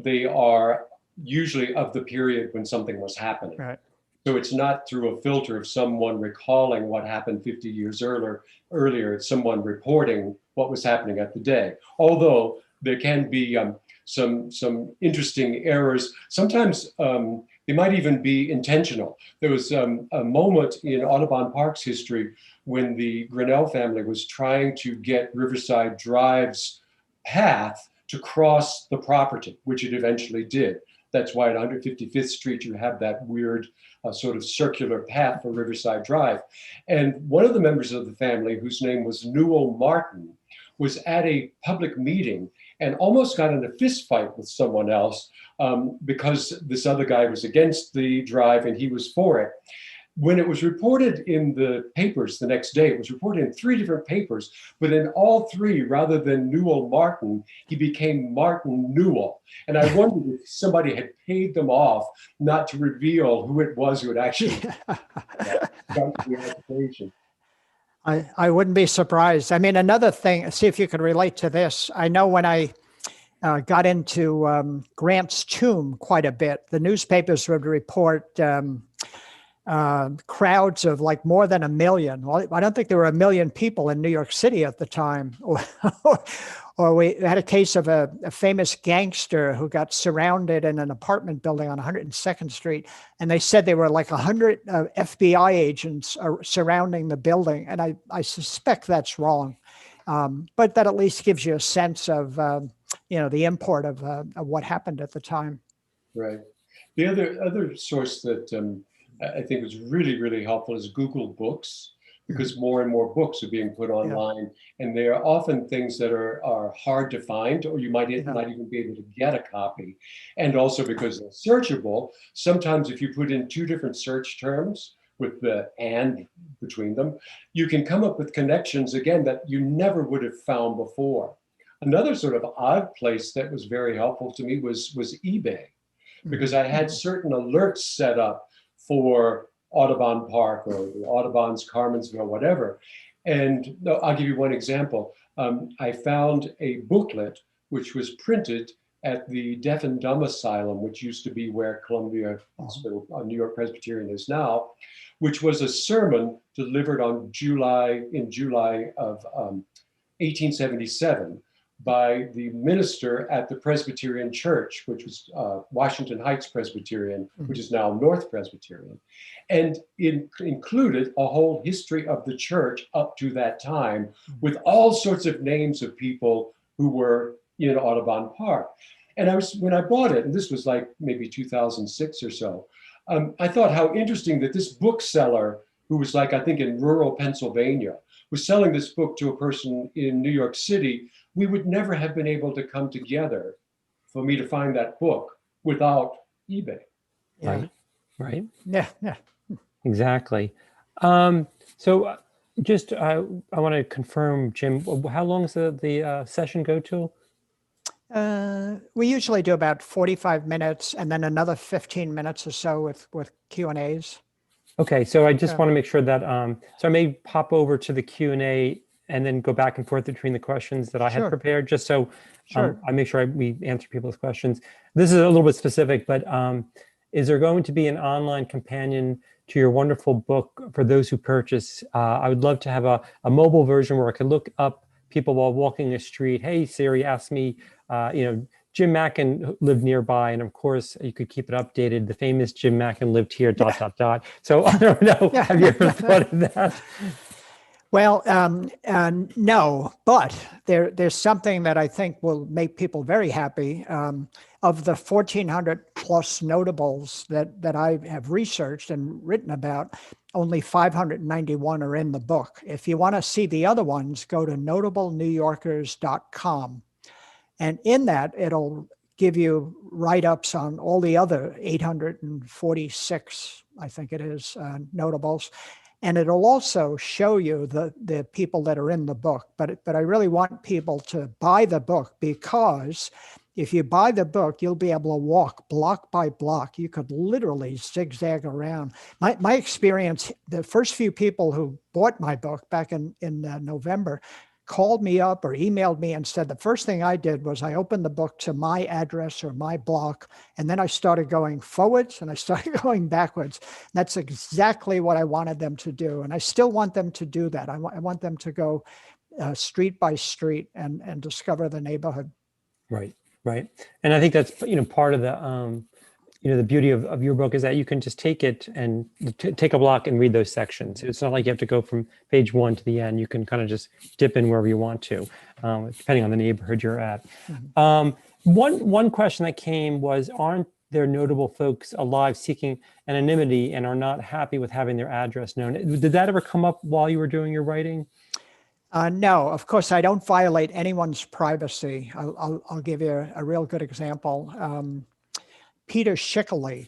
they are usually of the period when something was happening. Right. So it's not through a filter of someone recalling what happened 50 years earlier. It's someone reporting what was happening at the day. Although there can be some interesting errors. Sometimes they might even be intentional. There was a moment in Audubon Park's history when the Grinnell family was trying to get Riverside Drive's path to cross the property, which it eventually did. That's why at 155th Street, you have that weird sort of circular path for Riverside Drive. And one of the members of the family, whose name was Newell Martin, was at a public meeting and almost got in a fist fight with someone else because this other guy was against the drive and he was for it. When it was reported in the papers the next day, it was reported in 3 different papers, but in all 3, rather than Newell Martin, he became Martin Newell. And I wondered if somebody had paid them off not to reveal who it was who had actually done the application. I wouldn't be surprised. I mean, another thing, see if you could relate to this. I know when I got into Grant's tomb quite a bit, the newspapers would report crowds of like more than 1 million. Well, I don't think there were 1 million people in New York City at the time. Or we had a case of a famous gangster who got surrounded in an apartment building on 102nd Street. And they said there were like 100 FBI agents surrounding the building. And I suspect that's wrong. But that at least gives you a sense of, the import of what happened at the time. Right. The other source that I think is really, really helpful is Google Books, because more and more books are being put online, and they are often things that are hard to find, or you might not even be able to get a copy. And also because they're searchable, sometimes if you put in 2 different search terms with the "and" between them, you can come up with connections, again, that you never would have found before. Another sort of odd place that was very helpful to me was eBay, because I had certain alerts set up for Audubon Park or the Audubon's Carmensville, whatever. And no, I'll give you one example. I found a booklet which was printed at the Deaf and Dumb Asylum, which used to be where Columbia Hospital, New York Presbyterian is now, which was a sermon delivered in July of 1877 by the minister at the Presbyterian Church, which was Washington Heights Presbyterian, which is now North Presbyterian. And it included a whole history of the church up to that time with all sorts of names of people who were in Audubon Park. And when I bought it, and this was like maybe 2006 or so, I thought how interesting that this bookseller, who was like, I think in rural Pennsylvania, was selling this book to a person in New York City. We would never have been able to come together for me to find that book without eBay. Right, right. Yeah, yeah. Exactly. So just, I want to confirm, Jim, how long does the session go to? We usually do about 45 minutes and then another 15 minutes or so with Q&As. Okay, so I just want to make sure that, so I may pop over to the Q&A and then go back and forth between the questions that I had prepared, just so I make sure we answer people's questions. This is a little bit specific, but is there going to be an online companion to your wonderful book for those who purchase? I would love to have a mobile version where I could look up people while walking the street. Hey, Siri, ask me, Jim Mackin lived nearby, and of course you could keep it updated. The famous Jim Mackin lived here, ... So I don't know, have you ever thought of that? Well, no, but there's something that I think will make people very happy. Of the 1,400 plus notables that I have researched and written about, only 591 are in the book. If you want to see the other ones, go to notablenewyorkers.com. And in that, it'll give you write-ups on all the other 846, I think it is, notables. And it'll also show you the people that are in the book. But I really want people to buy the book, because if you buy the book, you'll be able to walk block by block. You could literally zigzag around. My experience, the first few people who bought my book back in November called me up or emailed me and said, the first thing I did was I opened the book to my address or my block, and then I started going forwards and I started going backwards. That's exactly what I wanted them to do. And I still want them to do that. I want them to go street by street and discover the neighborhood. Right, right. And I think that's, part of the, the beauty of your book is that you can just take it and take a block and read those sections. It's not like you have to go from page 1 to the end. You can kind of just dip in wherever you want to, depending on the neighborhood you're at. One question that came was, aren't there notable folks alive seeking anonymity and are not happy with having their address known? Did that ever come up while you were doing your writing? No, of course, I don't violate anyone's privacy. I'll give you a real good example. Peter Schickley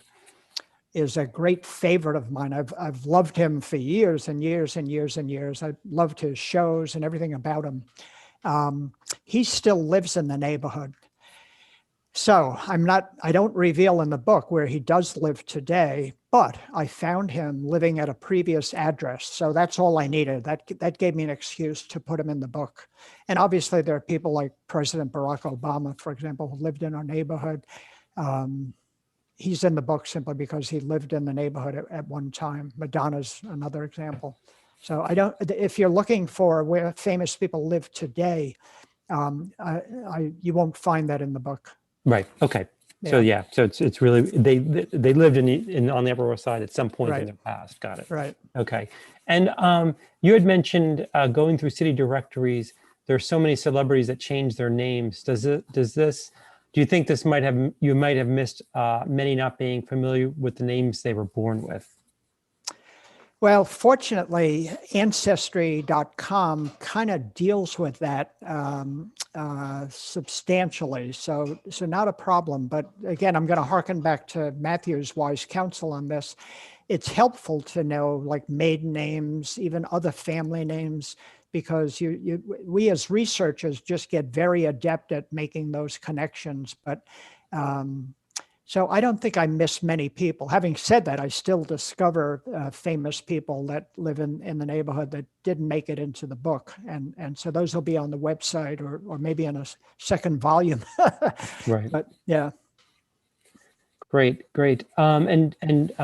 is a great favorite of mine. I've loved him for years and years and years and years. I loved his shows and everything about him. He still lives in the neighborhood. So I don't reveal in the book where he does live today, but I found him living at a previous address. So that's all I needed. That gave me an excuse to put him in the book. And obviously there are people like President Barack Obama, for example, who lived in our neighborhood. He's in the book simply because he lived in the neighborhood at one time. Madonna's another example. So if you're looking for where famous people live today, you won't find that in the book. Right. Okay. Yeah. So it's really, they lived on the Upper West Side at some point in their past. Got it. Right. Okay. And you had mentioned going through city directories. There's so many celebrities that change their names. Do you think you might have missed many not being familiar with the names they were born with? Well, fortunately, Ancestry.com kind of deals with that substantially, so not a problem. But again, I'm going to harken back to Matthew's wise counsel on this. It's helpful to know like maiden names, even other family names, because we as researchers just get very adept at making those connections. But So I don't think I miss many people. Having said that, I still discover famous people that live in the neighborhood that didn't make it into the book. And so those will be on the website or maybe in a second volume. Right. But yeah. Great, great. Matthew,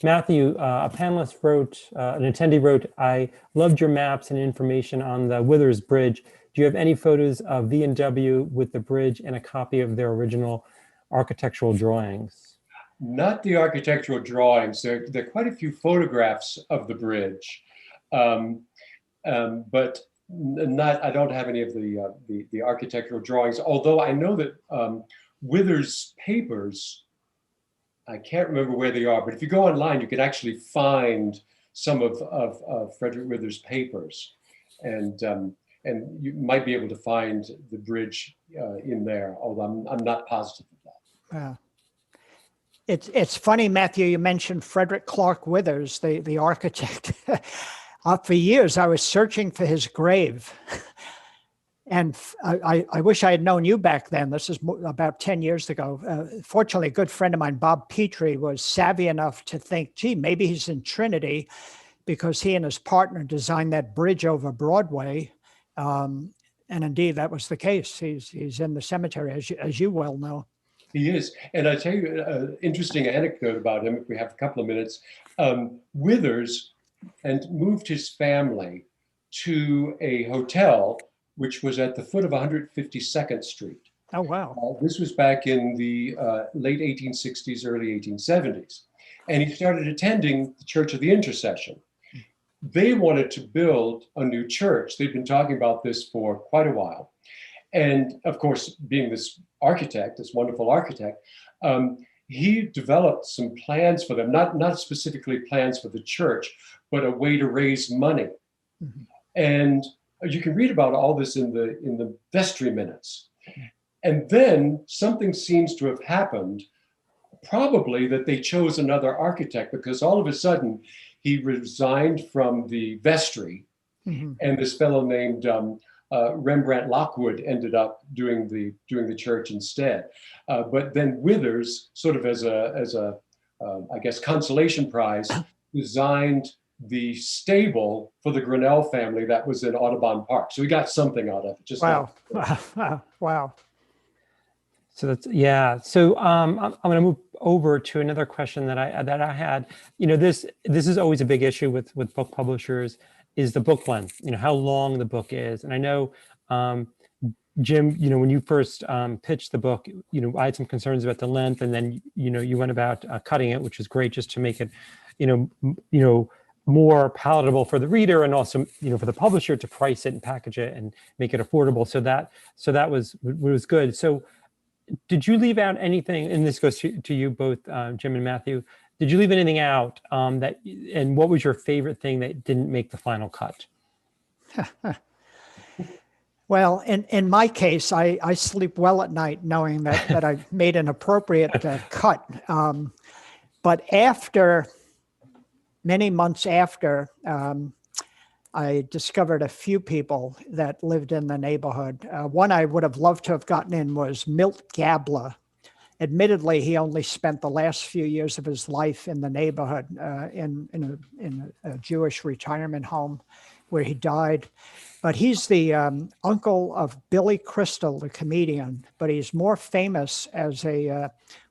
a panelist wrote, an attendee wrote, "I loved your maps and information on the Withers Bridge. Do you have any photos of V&W with the bridge and a copy of their original architectural drawings?" Not the architectural drawings. There are quite a few photographs of the bridge, but not. I don't have any of the architectural drawings. Although I know that Withers' papers, I can't remember where they are, but if you go online, you can actually find some of Frederick Withers' papers, and you might be able to find the bridge in there. Although I'm not positive of that. It's funny, Matthew, you mentioned Frederick Clark Withers, the architect. For years, I was searching for his grave. And I wish I had known you back then. This is about 10 years ago. Fortunately, a good friend of mine, Bob Petrie, was savvy enough to think, gee, maybe he's in Trinity, because he and his partner designed that bridge over Broadway. And indeed, that was the case. He's in the cemetery, as you well know. He is. And I tell you an interesting anecdote about him, if we have a couple of minutes. Withers and moved his family to a hotel which was at the foot of 152nd Street. Oh, wow. This was back in the late 1860s, early 1870s. And he started attending the Church of the Intercession. They wanted to build a new church. They'd been talking about this for quite a while. And of course, being this architect, this wonderful architect, he developed some plans for them, not specifically plans for the church, but a way to raise money. Mm-hmm. And you can read about all this in the vestry minutes. And then something seems to have happened, probably that they chose another architect, because all of a sudden he resigned from the vestry, mm-hmm. and this fellow named Rembrandt Lockwood ended up doing the church instead. But then Withers, sort of as a I guess consolation prize, designed the stable for the Grinnell family that was in Audubon Park. So we got something out of it. Just wow. Wow. So that's, yeah. So I'm going to move over to another question that I had. You know, this is always a big issue with book publishers, is the book length, you know, how long the book is. And I know, Jim, you know, when you first pitched the book, you know, I had some concerns about the length, and then, you know, you went about cutting it, which is great, just to make it, you know, more palatable for the reader, and also, you know, for the publisher to price it and package it and make it affordable. So that was good. So did you leave out anything, and this goes to you both, Jim and Matthew, did you leave anything out and what was your favorite thing that didn't make the final cut? Well, in my case, I sleep well at night knowing that I made an appropriate cut. But many months after, I discovered a few people that lived in the neighborhood. One I would have loved to have gotten in was Milt Gabler. Admittedly, he only spent the last few years of his life in the neighborhood, in a Jewish retirement home where he died. But he's the uncle of Billy Crystal, the comedian, but he's more famous as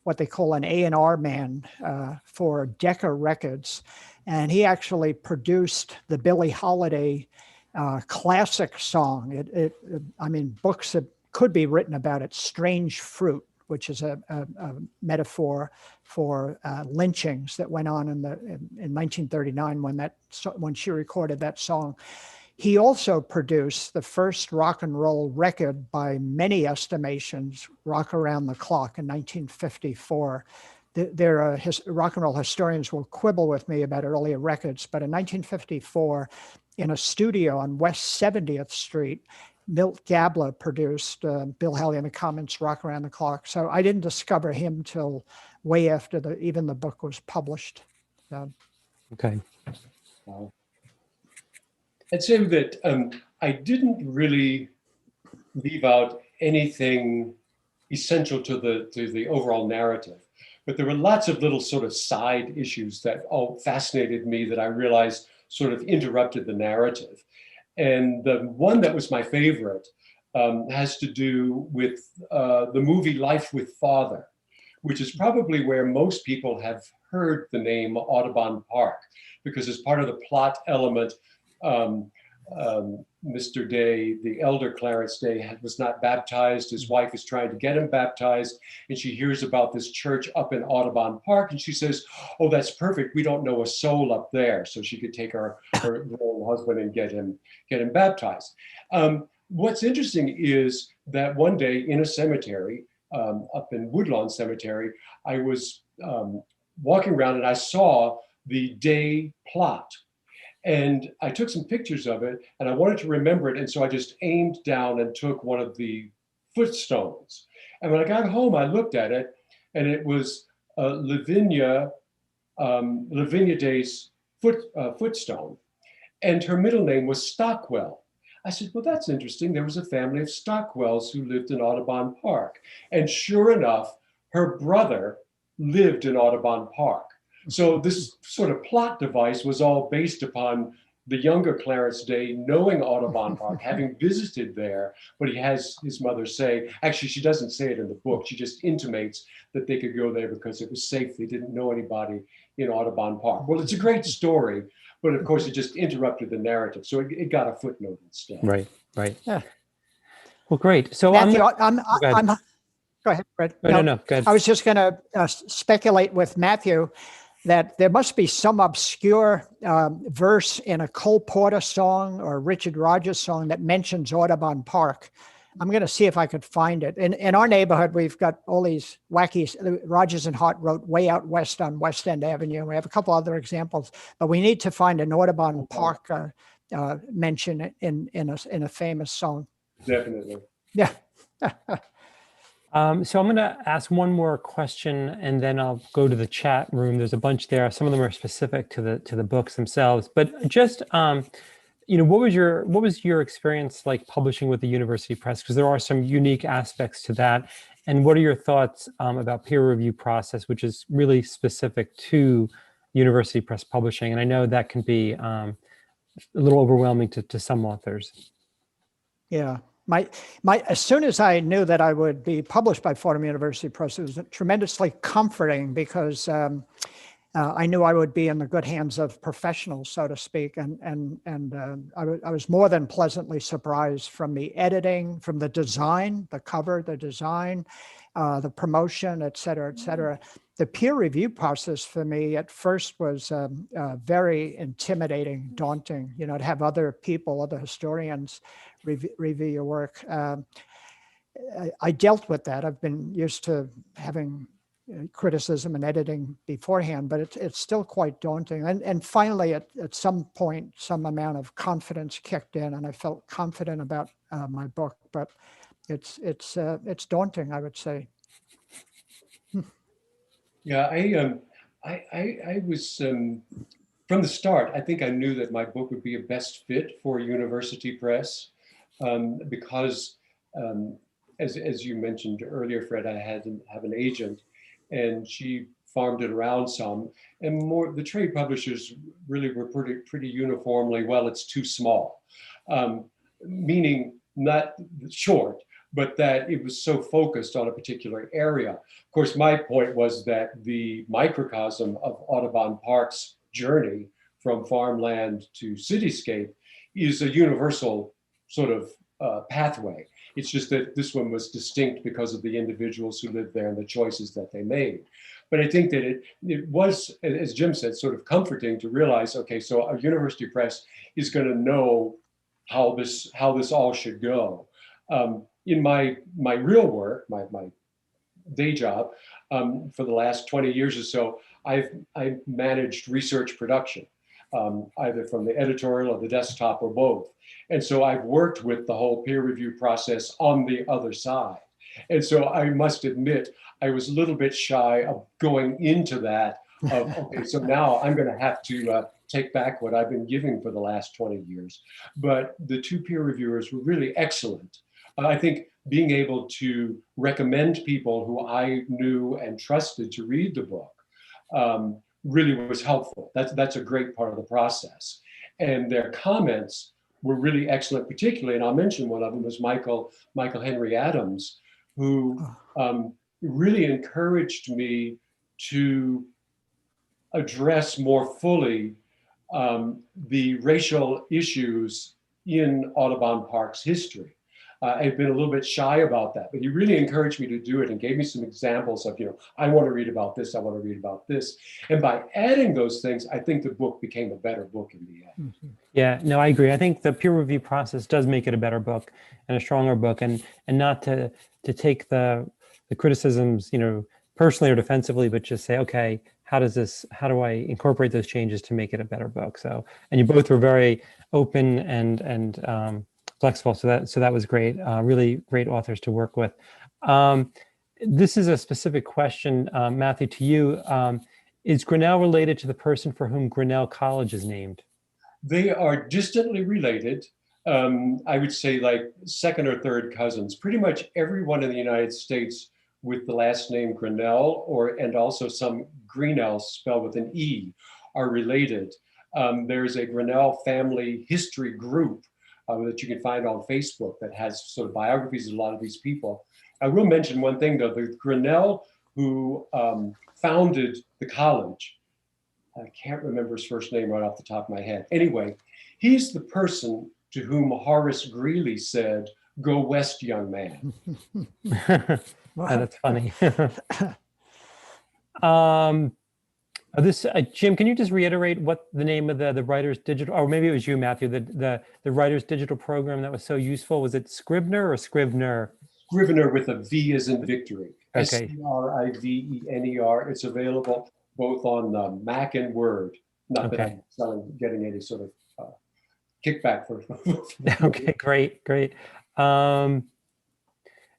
what they call an A&R man for Decca Records. And he actually produced the Billie Holiday classic song. I mean, books that could be written about it. Strange Fruit, which is a metaphor for lynchings that went on in 1939 when she recorded that song. He also produced the first rock and roll record by many estimations, Rock Around the Clock, in 1954. Rock and roll historians will quibble with me about earlier records, but in 1954, in a studio on West 70th Street, Milt Gabler produced Bill Haley and the Comets' Rock Around the Clock. So I didn't discover him till way after even the book was published. Okay. Wow. I'd say that I didn't really leave out anything essential to the overall narrative. But there were lots of little sort of side issues that all fascinated me that I realized sort of interrupted the narrative. And the one that was my favorite has to do with the movie Life with Father, which is probably where most people have heard the name Audubon Park, because as part of the plot element, Mr. Day, the elder Clarence Day, was not baptized. His wife is trying to get him baptized, and she hears about this church up in Audubon Park, and she says, "Oh, that's perfect. We don't know a soul up there," so she could take her own husband and get him baptized. What's interesting is that one day in a cemetery, up in Woodlawn Cemetery, I was walking around and I saw the Day plot. And I took some pictures of it and I wanted to remember it. And so I just aimed down and took one of the footstones. And when I got home, I looked at it and it was Lavinia Day's footstone. And her middle name was Stockwell. I said, well, that's interesting. There was a family of Stockwells who lived in Audubon Park. And sure enough, her brother lived in Audubon Park. So this sort of plot device was all based upon the younger Clarence Day knowing Audubon Park, having visited there, but he has his mother say, actually, she doesn't say it in the book, she just intimates that they could go there because it was safe. They didn't know anybody in Audubon Park. Well, it's a great story, but of course it just interrupted the narrative. So it got a footnote instead. Right. Yeah. Well, great. So Matthew, go ahead, Fred. No, go ahead. I was just going to speculate with Matthew that there must be some obscure verse in a Cole Porter song or a Richard Rogers song that mentions Audubon Park. I'm going to see if I could find it. In our neighborhood, we've got all these wacky, Rogers and Hart wrote Way Out West on West End Avenue. We have a couple other examples, but we need to find an Audubon Park mention in a famous song. Definitely. Yeah. So I'm going to ask one more question, and then I'll go to the chat room. There's a bunch there. Some of them are specific to the books themselves. But just what was your experience like publishing with the university press? Because there are some unique aspects to that. And what are your thoughts about peer review process, which is really specific to university press publishing? And I know that can be a little overwhelming to some authors. Yeah. As soon as I knew that I would be published by Fordham University Press, it was tremendously comforting because I knew I would be in the good hands of professionals, so to speak. And I was more than pleasantly surprised from the editing, from the design, the cover, the design, the promotion, et cetera, et cetera. The peer review process for me at first was very intimidating, daunting, to have other people, other historians review your work. I dealt with that. I've been used to having criticism and editing beforehand, but it's still quite daunting. And finally, at some point, some amount of confidence kicked in, and I felt confident about my book. But it's daunting, I would say. Yeah, I was from the start. I think I knew that my book would be a best fit for university press because, as you mentioned earlier, Fred, I have an agent, and she farmed it around some, and the trade publishers really were pretty uniformly, well, it's too small, meaning not short, but that it was so focused on a particular area. Of course, my point was that the microcosm of Audubon Park's journey from farmland to cityscape is a universal sort of pathway. It's just that this one was distinct because of the individuals who lived there and the choices that they made. But I think that it was, as Jim said, sort of comforting to realize, okay, so a university press is going to know how this all should go. In my real work, my day job, for the last 20 years or so, I've managed research production, either from the editorial or the desktop or both. And so I've worked with the whole peer review process on the other side. And so I must admit, I was a little bit shy of going into that, okay, so now I'm going to have to take back what I've been giving for the last 20 years. But the two peer reviewers were really excellent. I think being able to recommend people who I knew and trusted to read the book really was helpful. That's a great part of the process. And their comments were really excellent, particularly, and I'll mention one of them was Michael Henry Adams, who really encouraged me to address more fully the racial issues in Audubon Park's history. I've been a little bit shy about that, but he really encouraged me to do it and gave me some examples of, I want to read about this, I want to read about this. And by adding those things, I think the book became a better book in the end. Mm-hmm. Yeah, no, I agree. I think the peer review process does make it a better book and a stronger book, and not to take the criticisms, personally or defensively, but just say, okay, how do I incorporate those changes to make it a better book? So, and you both were very open and flexible. So that was great. Really great authors to work with. This is a specific question, Matthew, to you. Is Grinnell related to the person for whom Grinnell College is named? They are distantly related. I would say like second or third cousins. Pretty much everyone in the United States with the last name Grinnell and also some Greenell spelled with an E are related. There's a Grinnell family history group that you can find on Facebook that has sort of biographies of a lot of these people. I will mention one thing though, the Grinnell who founded the college, I can't remember his first name right off the top of my head. Anyway, he's the person to whom Horace Greeley said, "Go west, young man." That's funny. Jim, can you just reiterate what the name of the Writers Digital, or maybe it was you, Matthew, the Writers Digital program that was so useful? Was it Scrivener or Scrivener? Scrivener with a V as in victory. Okay. Scrivener. It's available both on Mac and Word. Not that I'm getting any sort of kickback for. Okay, great.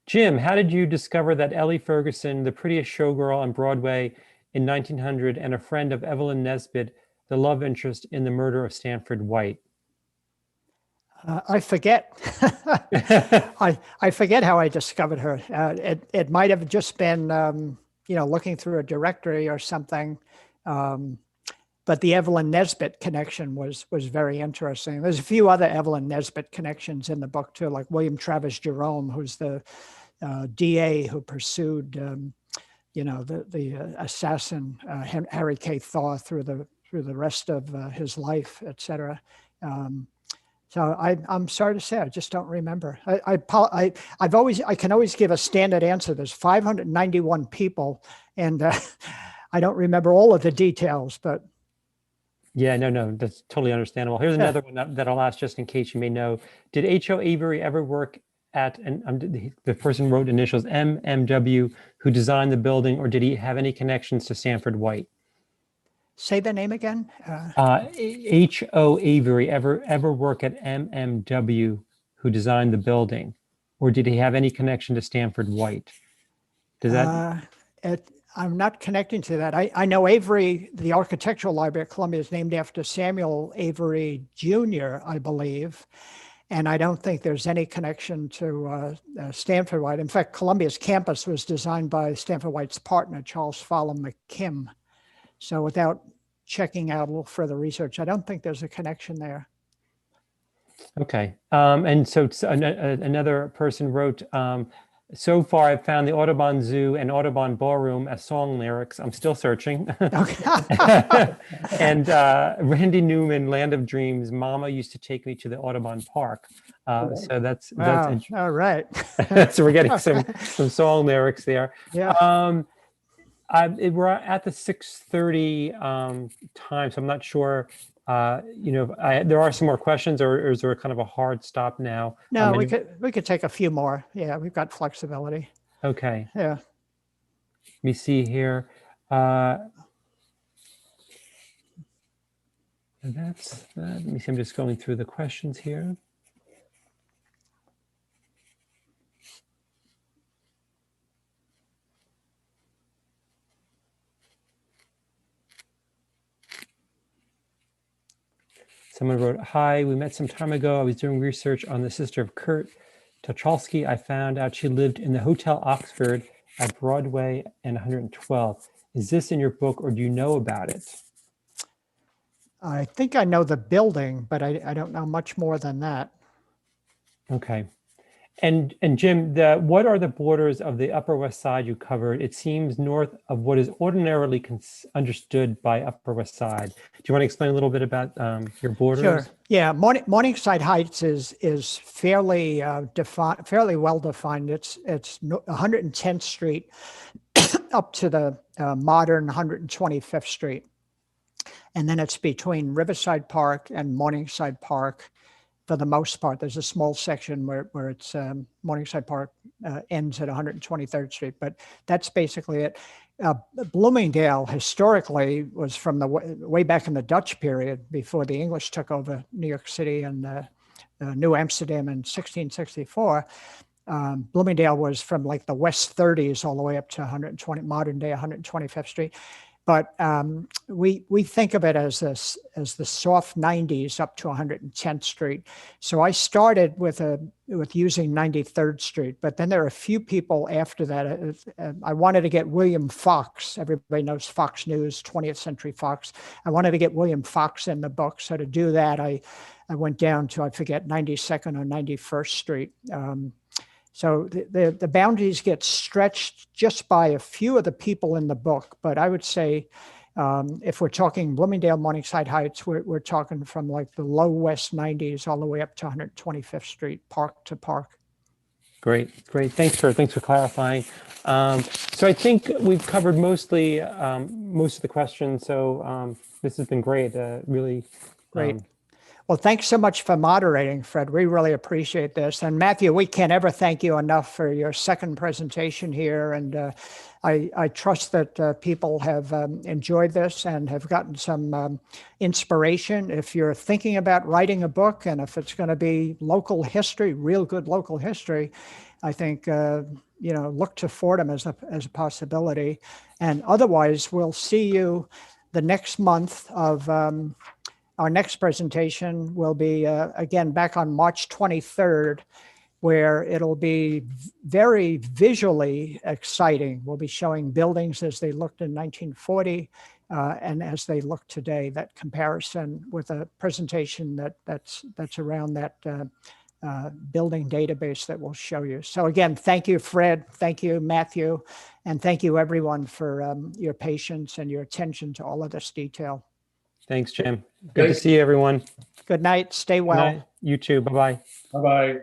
Jim, how did you discover that Ellie Ferguson, the prettiest showgirl on Broadway in 1900 and a friend of Evelyn Nesbit, the love interest in The Murder of Stanford White? I forget. I forget how I discovered her. It might have just been, looking through a directory or something. But the Evelyn Nesbit connection was very interesting. There's a few other Evelyn Nesbit connections in the book too, like William Travis Jerome, who's the DA who pursued, the assassin Harry K. Thaw through the rest of his life, et cetera. So I'm sorry to say, I just don't remember. I can always give a standard answer. There's 591 people, and I don't remember all of the details, but. Yeah, no, that's totally understandable. Here's another one that I'll ask just in case you may know. Did H.O. Avery ever work at, and the person wrote initials MMW, who designed the building, or did he have any connections to Stanford White? Say the name again. H.O. Avery ever work at MMW, who designed the building, or did he have any connection to Stanford White? Does that? I'm not connecting to that. I know Avery, the Architectural Library at Columbia is named after Samuel Avery Jr., I believe. And I don't think there's any connection to Stanford White. In fact, Columbia's campus was designed by Stanford White's partner, Charles Fowler McKim. So without checking out a little further research, I don't think there's a connection there. Okay. And so another person wrote, so far, I've found the Audubon Zoo and Audubon Ballroom as song lyrics. I'm still searching. And Randy Newman, Land of Dreams, Mama used to take me to the Audubon Park. So that's all right. So we're getting some song lyrics there. Yeah. We're at the 6:30 time, so I'm not sure. There are some more questions, or is there kind of a hard stop now? No, we could take a few more. Yeah, we've got flexibility. Okay. Yeah. Let me see here. That's that. Let me see. I'm just going through the questions here. Someone wrote, "Hi, we met some time ago. I was doing research on the sister of Kurt Tochalski, I found out she lived in the Hotel Oxford at Broadway and 112. Is this in your book, or do you know about it? I think I know the building, but I don't know much more than that. Okay. And Jim, what are the borders of the Upper West Side you covered? It seems north of what is ordinarily understood by Upper West Side. Do you want to explain a little bit about your borders? Sure. Yeah, Morningside Heights is fairly defined, fairly well defined. It's 110th Street up to the modern 125th Street, and then it's between Riverside Park and Morningside Park. For the most part, there's a small section where it's Morningside Park ends at 123rd Street, but that's basically it. Bloomingdale historically was from the way back in the Dutch period before the English took over New York City and New Amsterdam in 1664. Bloomingdale was from like the West 30s all the way up to 120 modern day 125th Street. But we think of it as the soft 90s up to 110th Street. So I started with using 93rd Street, but then there are a few people after that. I wanted to get William Fox. Everybody knows Fox News, 20th Century Fox. I wanted to get William Fox in the book. So to do that, I went down to, I forget, 92nd or 91st Street. So the boundaries get stretched just by a few of the people in the book. But I would say if we're talking Bloomingdale, Morningside Heights, we're talking from like the low West 90s all the way up to 125th Street, park to park. Great. Thanks for clarifying. So I think we've covered mostly most of the questions. So this has been great. Really great. Well, thanks so much for moderating, Fred. We really appreciate this. And Matthew, we can't ever thank you enough for your second presentation here. And I trust that people have enjoyed this and have gotten some inspiration. If you're thinking about writing a book, and if it's going to be local history, real good local history, I think, look to Fordham as a possibility. And otherwise, we'll see you the next month of our next presentation will be, again, back on March 23rd, where it'll be very visually exciting. We'll be showing buildings as they looked in 1940 and as they look today, that comparison with a presentation that's around that building database that we'll show you. So again, thank you, Fred. Thank you, Matthew. And thank you, everyone, for your patience and your attention to all of this detail. Thanks, Jim. Good to see you, everyone. Good night. Stay well. Good night. You too. Bye-bye. Bye-bye.